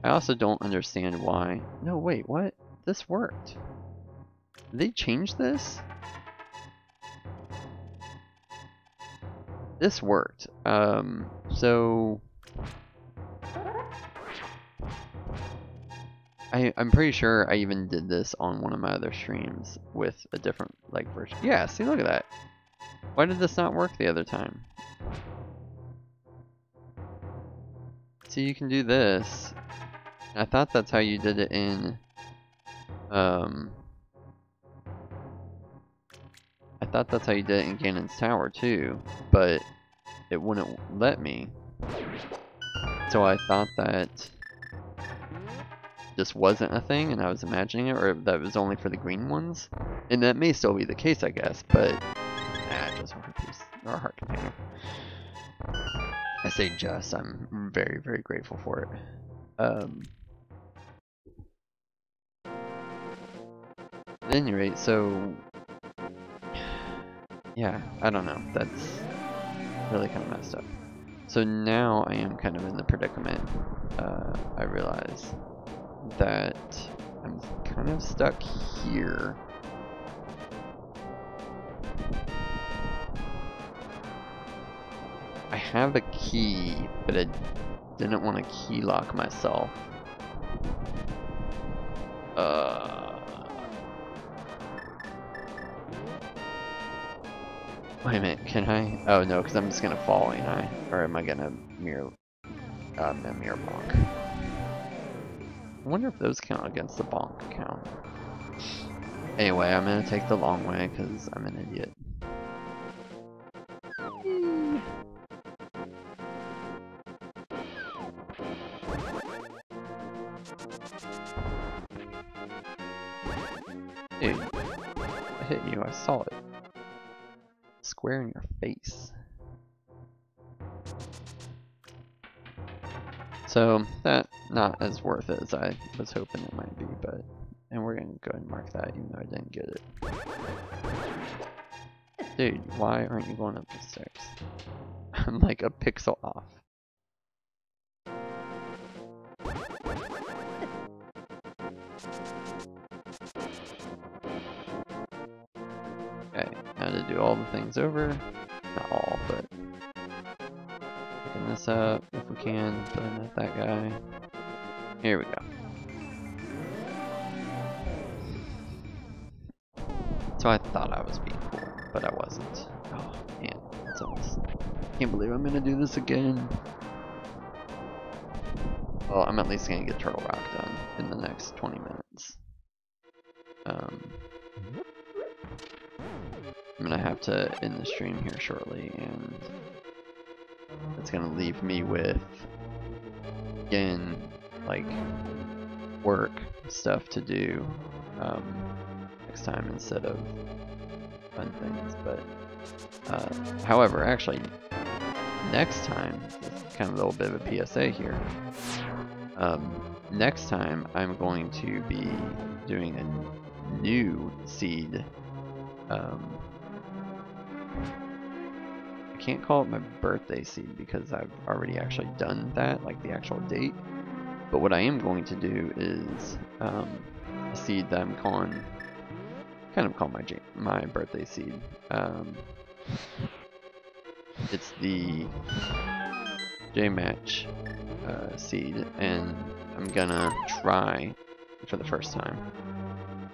Speaker 1: I also don't understand why. No, wait, what? This worked. Did they change this? This worked. So I'm pretty sure I even did this on one of my other streams with a different like version. Yeah, see, look at that. Why did this not work the other time? See, you can do this. I thought that's how you did it in I thought that's how you did it in Ganon's Tower too, but it wouldn't let me. So I thought that this wasn't a thing and I was imagining it, or that it was only for the green ones. And that may still be the case, I guess, but just one piece or a heart container. I say just, I'm very, very grateful for it. At any rate, so yeah, I don't know, that's really kind of messed up. So now I am kind of in the predicament. I realize that I'm kind of stuck here. I have a key, but I didn't want to key lock myself. Wait a minute, can I? Oh no, because I'm just gonna fall, ain't I? Or am I gonna mirror? I'm gonna mirror bonk. I wonder if those count against the bonk count. Anyway, I'm gonna take the long way because I'm an idiot. Dude, I hit you, I saw it. Square in your face. So, that not as worth it as I was hoping it might be, but... And we're gonna go ahead and mark that even though I didn't get it. Dude, why aren't you going up the stairs? I'm like a pixel off. Okay, now to do all the things over. Not all, but picking this up if we can, putting at that guy. Here we go. So I thought I was being cool, but I wasn't. Oh man, that's almost... Can't believe I'm gonna do this again. Well, I'm at least gonna get Turtle Rock done in the next 20 minutes. I'm gonna have to end the stream here shortly, and it's gonna leave me with, again, like, work stuff to do next time instead of fun things. But however, actually, next time, it's kind of a little bit of a PSA here. Next time, I'm going to be doing a new seed. I can't call it my birthday seed because I've already actually done that, like the actual date. But what I am going to do is a seed that I'm calling kind of call my birthday seed. It's the J-Match seed, and I'm gonna try for the first time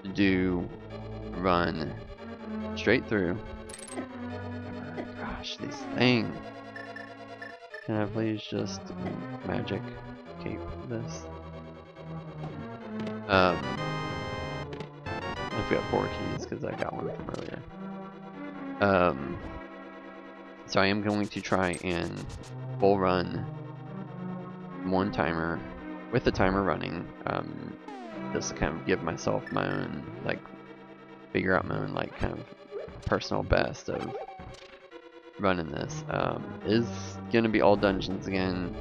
Speaker 1: to do run straight through. Gosh, these things. Can I please just magic cape this? I've got 4 keys because I got one from earlier. So I am going to try and full run one timer with the timer running, just to kind of give myself my own, like, figure out my own, like, kind of personal best of running this. Is gonna be all dungeons again.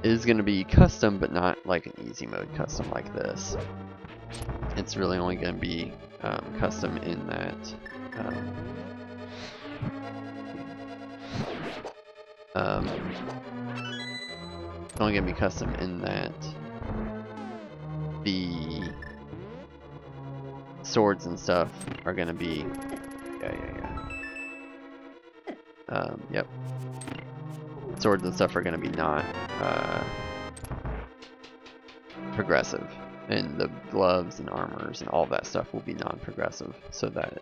Speaker 1: Is gonna be custom, but not like an easy mode custom like this. It's really only gonna be custom in that only gonna be custom in that the swords and stuff are gonna be yep. Swords and stuff are gonna be not progressive, and the gloves and armors and all that stuff will be non-progressive, so that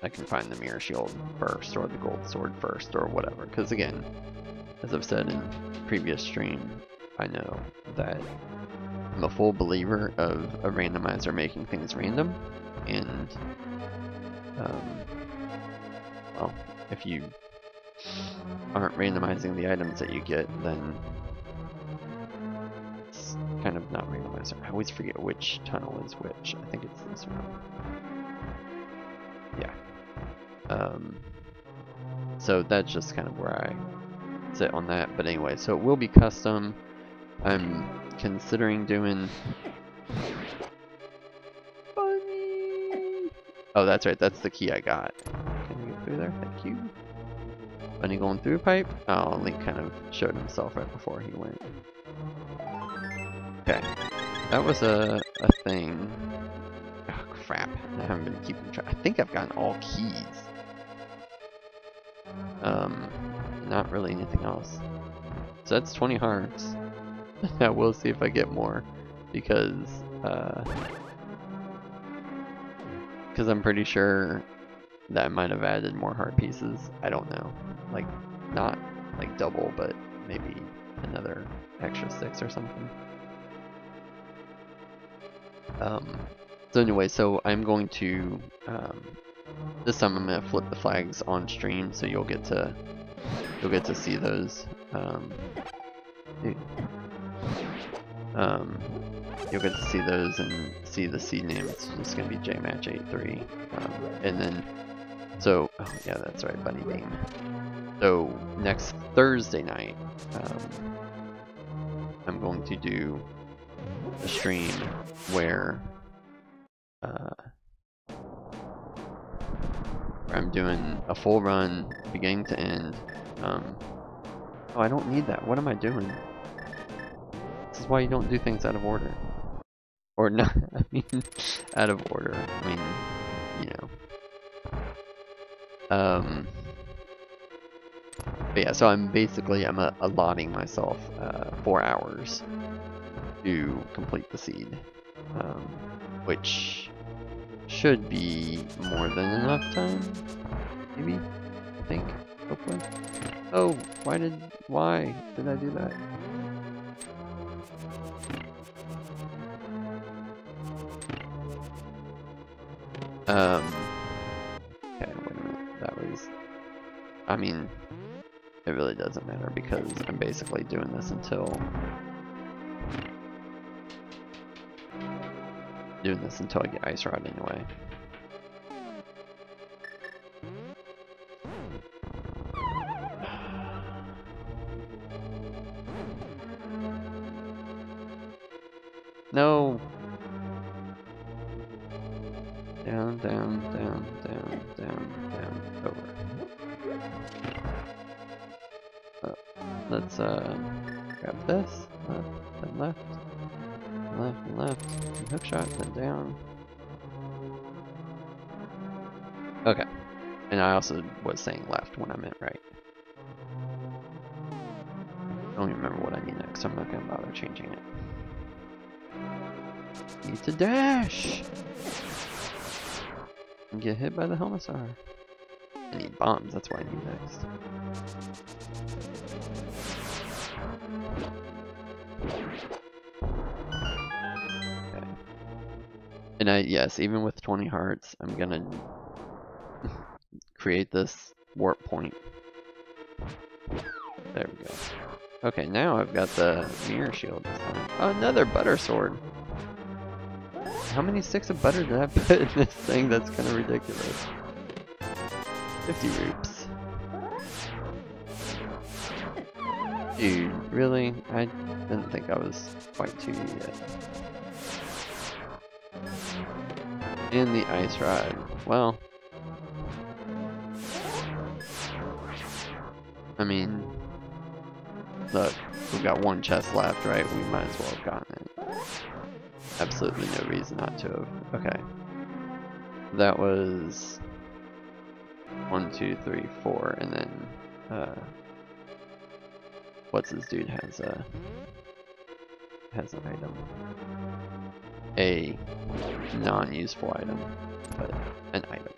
Speaker 1: I can find the mirror shield first or the gold sword first or whatever. Because again, as I've said in previous stream, I know that I'm a full believer of a randomizer making things random, and well, if you aren't randomizing the items that you get, then it's kind of not randomizer. I always forget which tunnel is which. I think it's this one. Yeah. So that's just kind of where I sit on that. But anyway, so it will be custom. I'm considering doing bunny. Oh, that's right. That's the key I got. Can I get through there? Thank you. Bunny going through a pipe. Oh, Link kind of showed himself right before he went. Okay, that was a thing. Oh crap! I haven't been keeping track. I think I've gotten all keys. Not really anything else. So that's 20 hearts. I will see if I get more, because I'm pretty sure that I might have added more heart pieces. I don't know, like not like double, but maybe another extra 6 or something. So anyway, so I'm going to this time I'm gonna flip the flags on stream, so you'll get to see those. You'll get to see those and see the seed name. It's just gonna be JMatch83, and then so oh yeah, that's right, Bunny Beam. So next Thursday night, I'm going to do a stream where I'm doing a full run, beginning to end. Oh, I don't need that. What am I doing? This is why you don't do things out of order. Or not, I mean, out of order. I mean, you know. But yeah, so I'm allotting myself 4 hours to complete the seed, which should be more than enough time, maybe, I think, hopefully. Oh, why did I do that? Okay, wait a minute, that was, I mean, it really doesn't matter because I'm basically doing this until I get Ice Rod anyway. No! Down, down, down, down, down, down, over. Let's grab this, left, then left, left, and left, and hook shot, then down. Okay. And I also was saying left when I meant right. I don't even remember what I need next, so I'm not going to bother changing it. Need to dash! And get hit by the Helmasaur. I need bombs, that's what I need next. Okay. And yes, even with 20 hearts, I'm gonna create this warp point. There we go. Okay, now I've got the mirror shield this time. Oh, another butter sword! How many sticks of butter did I put in this thing? That's kind of ridiculous. 50 roops. Dude, really? I didn't think I was quite 2D yet. And the ice rod. Well, I mean, look, we've got one chest left, right? We might as well have gotten it. Absolutely no reason not to have. Okay. That was 1, 2, 3, 4, and then what's this dude has an item. A non-useful item, but an item.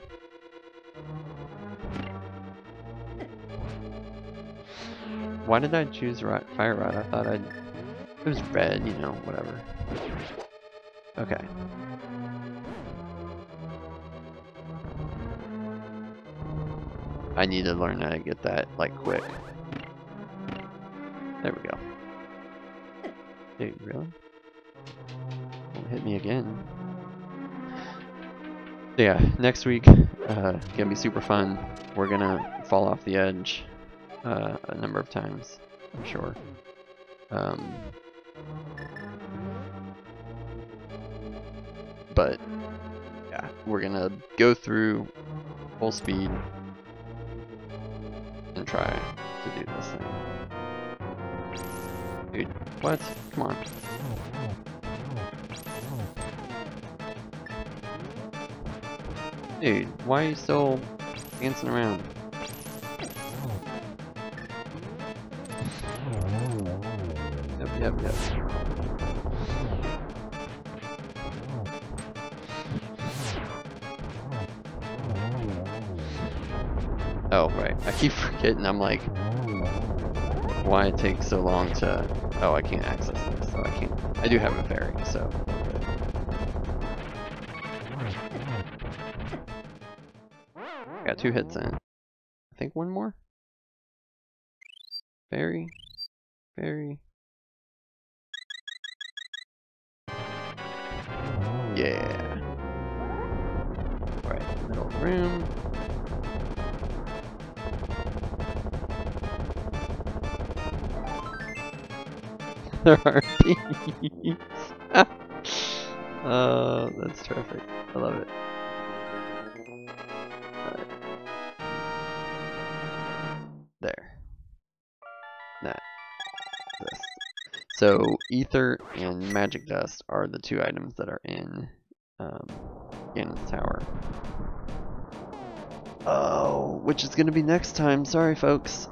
Speaker 1: Why did I choose fire rod? I thought it was red, you know, whatever. Okay. I need to learn how to get that, like, quick. There we go. Dude, really? Don't hit me again. So yeah, next week, gonna be super fun. We're gonna fall off the edge a number of times, I'm sure. But yeah, we're gonna go through full speed and try to do this thing. Dude, what? Come on. Dude, why are you still dancing around? Yep. Oh, right. I keep forgetting. I'm like, why it takes so long to... Oh, I can't access this, so I can't... I do have a fairy, so... Got 2 hits in. I think one more? Fairy? Fairy? Yeah. Right, middle of the room. There are bees. Oh, that's terrific. I love it. Right. There. That. This. So, ether and magic dust are the 2 items that are in Ganon's tower. Oh, which is going to be next time. Sorry, folks.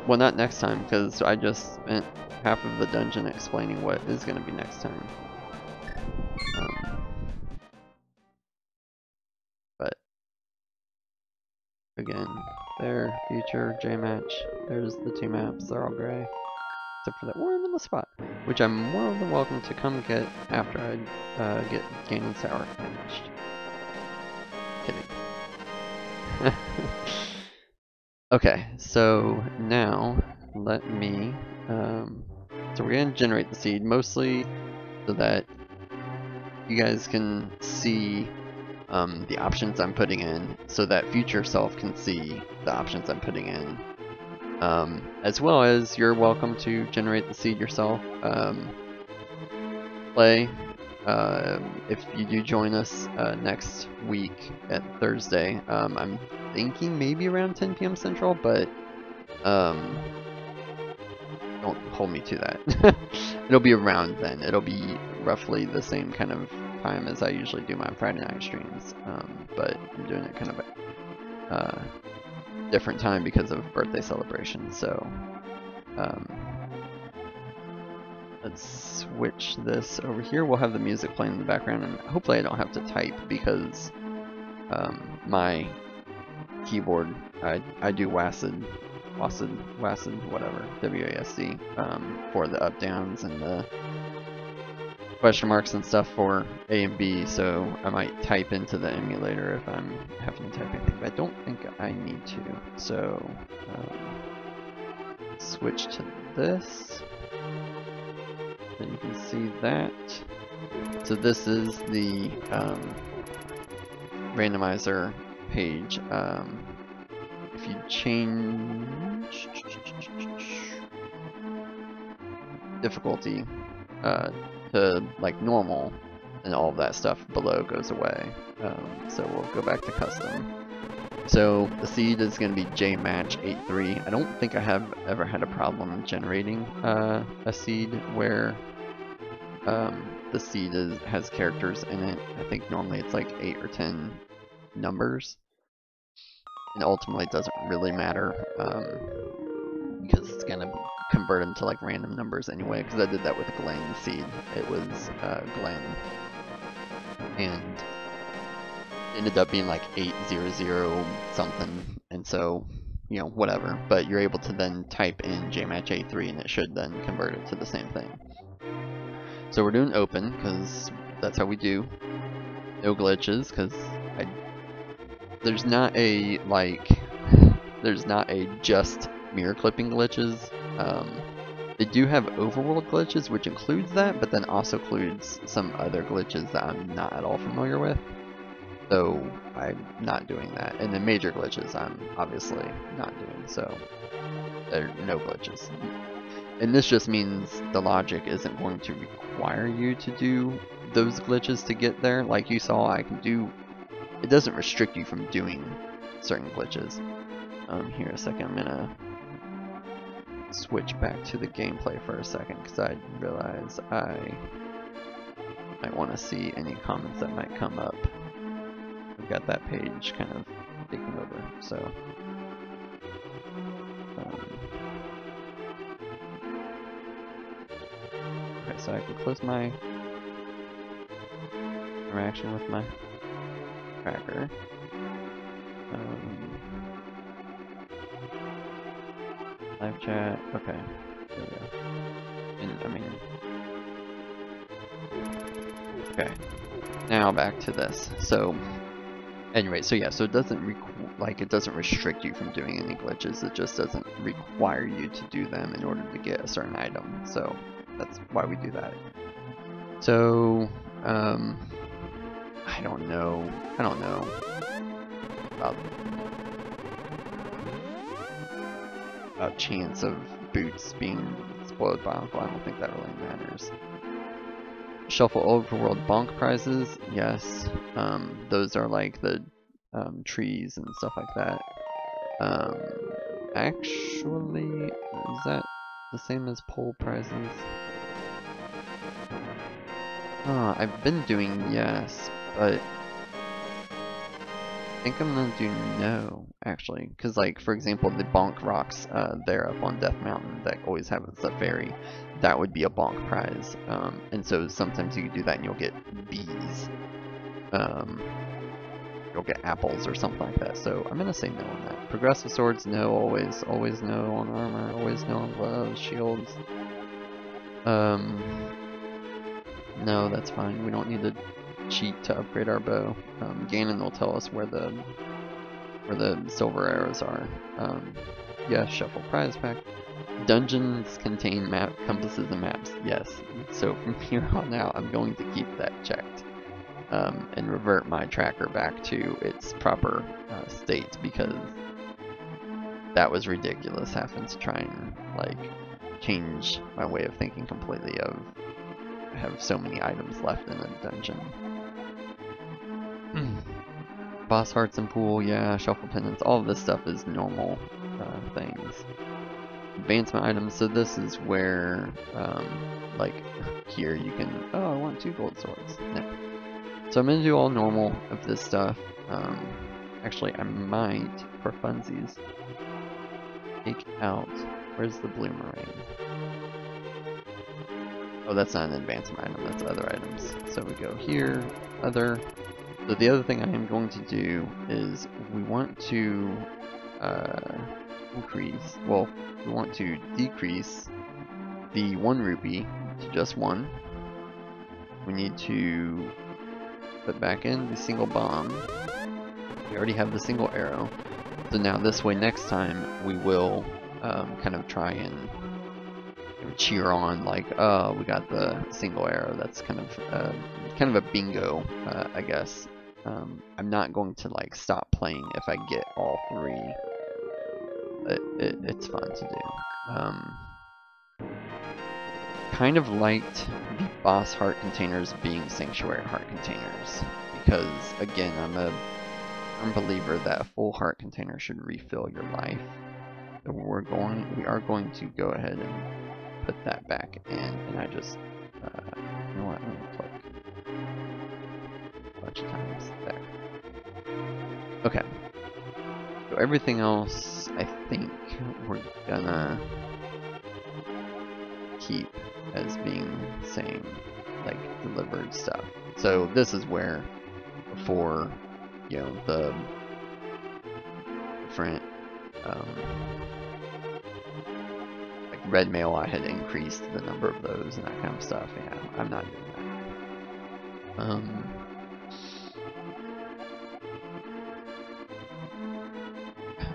Speaker 1: Well, not next time, because I just spent half of the dungeon explaining what is going to be next time. But, again, there, future, J-match, there's the 2 maps, they're all gray. Except for that one little spot, which I'm more than welcome to come get after I get Ganon's tower finished. Kidding. Okay, so now let me, so we're going to generate the seed mostly so that you guys can see the options I'm putting in, so that future self can see the options I'm putting in, as well as you're welcome to generate the seed yourself. Play, if you do join us next week at Thursday, I'm thinking maybe around 10 PM Central, but don't hold me to that. It'll be around then. It'll be roughly the same kind of time as I usually do my Friday night streams, but I'm doing it kind of a different time because of birthday celebration. So let's switch this over here. We'll have the music playing in the background, and hopefully I don't have to type because my keyboard, I do WASD, whatever, WASD, for the up downs and the question marks and stuff for A and B, so I might type into the emulator if I'm having to type anything, but I don't think I need to. So switch to this, and you can see that. So this is the randomizer page. If you change difficulty to like normal, and all of that stuff below goes away. So we'll go back to custom. So the seed is going to be JMatch83. I don't think I have ever had a problem generating a seed where the seed has characters in it. I think normally it's like 8 or 10 numbers, and ultimately it doesn't really matter because it's going to convert them to like random numbers anyway, because I did that with a Glen seed. It was Glen, and it ended up being like 800 something, and so, you know, whatever, but you're able to then type in JMatch83 and it should then convert it to the same thing. So we're doing open because that's how we do. No glitches, because there's not a just mirror clipping glitches. They do have overworld glitches, which includes that, but then also includes some other glitches that I'm not at all familiar with. So I'm not doing that. And then major glitches I'm obviously not doing, so there are no glitches. And this just means the logic isn't going to require you to do those glitches to get there. Like you saw, I can do, it doesn't restrict you from doing certain glitches. Here a second, I'm gonna switch back to the gameplay for a second because I realize I might want to see any comments that might come up. We've got that page kind of taking over, so okay, so I can close my interaction with my tracker. Live chat, okay, there we go. And I mean, okay, now back to this. So anyway, so yeah, so it doesn't it doesn't restrict you from doing any glitches. It just doesn't require you to do them in order to get a certain item. So that's why we do that. So I don't know about chance of boots being spoiled by Uncle. I don't think that really matters. Shuffle overworld bonk prizes, yes. Those are like the trees and stuff like that. Actually, is that the same as pole prizes? I've been doing yes, but I think I'm gonna do no, actually, because like, for example, the bonk rocks there up on Death Mountain that always have a fairy, that would be a bonk prize, and so sometimes you can do that and you'll get bees, you'll get apples or something like that, so I'm gonna say no on that. Progressive swords, no, always no on armor, always no on gloves, shields, no, that's fine, we don't need to cheat to upgrade our bow. Ganon will tell us where the silver arrows are. Yes, shuffle prize pack. Dungeons contain map compasses and maps. Yes. So from here on out, I'm going to keep that checked and revert my tracker back to its proper state, because that was ridiculous having to try and like change my way of thinking completely. Of have so many items left in a dungeon. Boss hearts and pool, yeah, shuffle pendants, all of this stuff is normal things. Advancement items, so this is where, like, here you can, oh, I want 2 gold swords. No. So I'm going to do all normal of this stuff. Actually, I might, for funsies, take out, where's the bloomerang? Oh, that's not an advancement item, that's other items. So we go here, other. So the other thing I am going to do is we want to increase, well, we want to decrease the 1 rupee to just 1. We need to put back in the single bomb. We already have the single arrow. So now this way next time we will kind of try and cheer on like, oh, we got the single arrow. That's kind of a bingo, I guess. I'm not going to like stop playing if I get all 3. It's fun to do. Kind of liked the boss heart containers being sanctuary heart containers because again, I'm a firm believer that a full heart container should refill your life. So we are going to go ahead and put that back in, and I just you know what, I'm gonna click a bunch of times there. Okay. So everything else I think we're gonna keep as being same, like delivered stuff. So this is where before, you know, the different like red mail, I had increased the number of those and that kind of stuff. Yeah, I'm not doing that.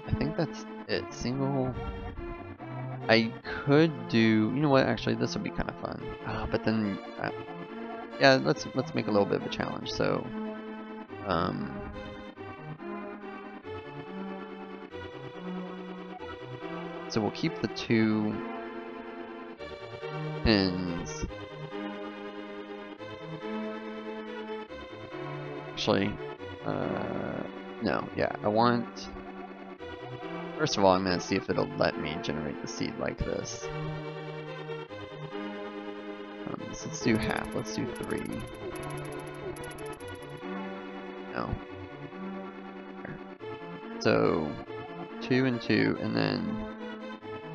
Speaker 1: I think that's it. Single. I could do, you know what, actually this would be kind of fun. But then, yeah, let's make a little bit of a challenge. So, so we'll keep the 2 pins. Actually, no, yeah, I want. First of all, I'm going to see if it'll let me generate the seed like this. So let's do half. Let's do 3. No. So 2 and 2, and then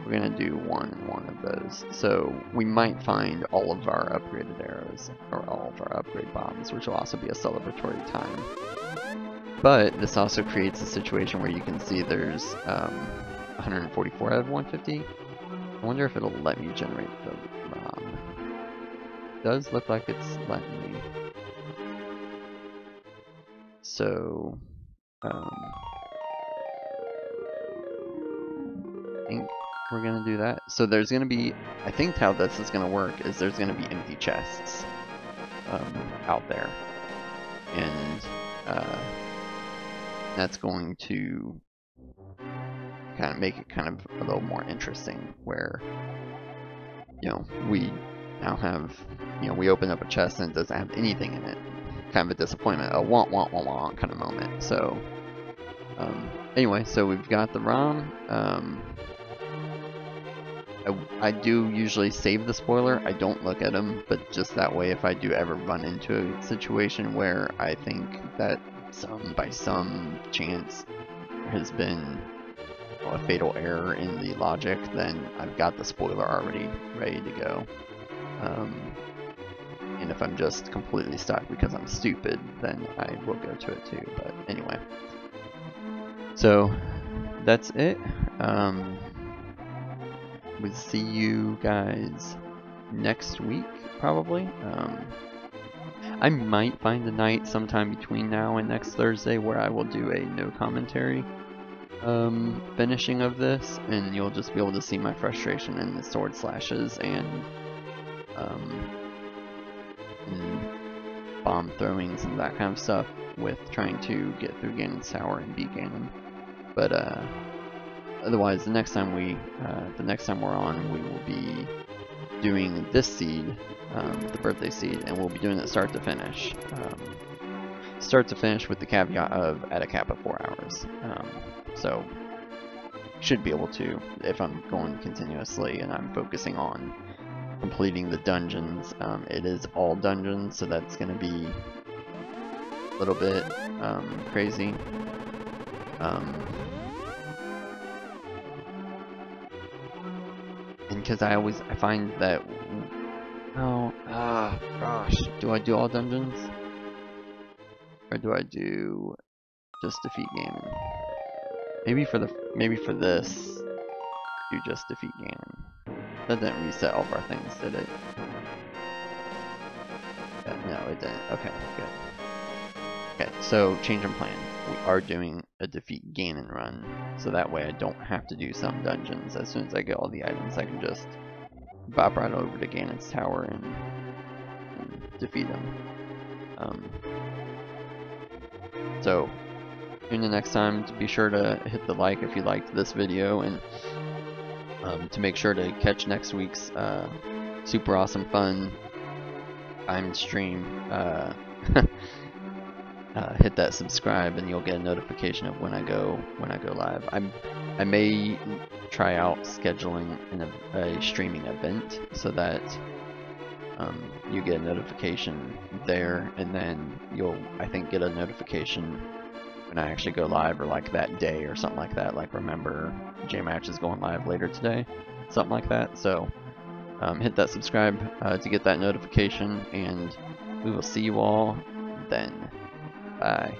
Speaker 1: we're going to do 1 and 1 of those. So we might find all of our upgraded arrows, or all of our upgrade bombs, which will also be a celebratory time. But this also creates a situation where you can see there's 144 out of 150. I wonder if it'll let me generate the ROM. It does look like it's letting me. So, I think we're going to do that. So there's going to be, I think how this is going to work is there's going to be empty chests out there. And that's going to kind of make it kind of a little more interesting where, you know, we now have, you know, we open up a chest and it doesn't have anything in it. Kind of a disappointment, a want kind of moment. So, anyway, so we've got the ROM. I do usually save the spoiler. I don't look at them, but just that way, if I do ever run into a situation where I think that by some chance there has been a fatal error in the logic, then I've got the spoiler already ready to go. And if I'm just completely stuck because I'm stupid, then I will go to it too. But anyway, so that's it. We'll see you guys next week, probably. I might find a night sometime between now and next Thursday where I will do a no commentary finishing of this, and you'll just be able to see my frustration in the sword slashes and bomb throwings and that kind of stuff with trying to get through Ganon's Tower and beat Ganon. But otherwise, the next time we're on, we will be doing this seed, the birthday seed, and we'll be doing it start to finish. Start to finish with the caveat of at a cap of 4 hours. So should be able to, if I'm going continuously and I'm focusing on completing the dungeons. It is all dungeons, so that's going to be little bit crazy. And because I find that, gosh, do I do all dungeons? Or do I do just defeat Ganon? Maybe for this, do just defeat Ganon. That didn't reset all of our things, did it? No, it didn't. Okay, good. Okay, so change in plan. We are doing a defeat Ganon run, so that way I don't have to do some dungeons. As soon as I get all the items, I can just bop right over to Ganon's tower and defeat him. So tune in next time. To be sure to hit the like if you liked this video, and to make sure to catch next week's super awesome fun timed stream. Hit that subscribe and you'll get a notification of when I go live. I may try out scheduling a streaming event so that you get a notification there, and then you'll, I think, get a notification when I actually go live, or like that day or something like that. Like, remember, JMatch is going live later today, something like that. So hit that subscribe to get that notification, and we will see you all then. Bye.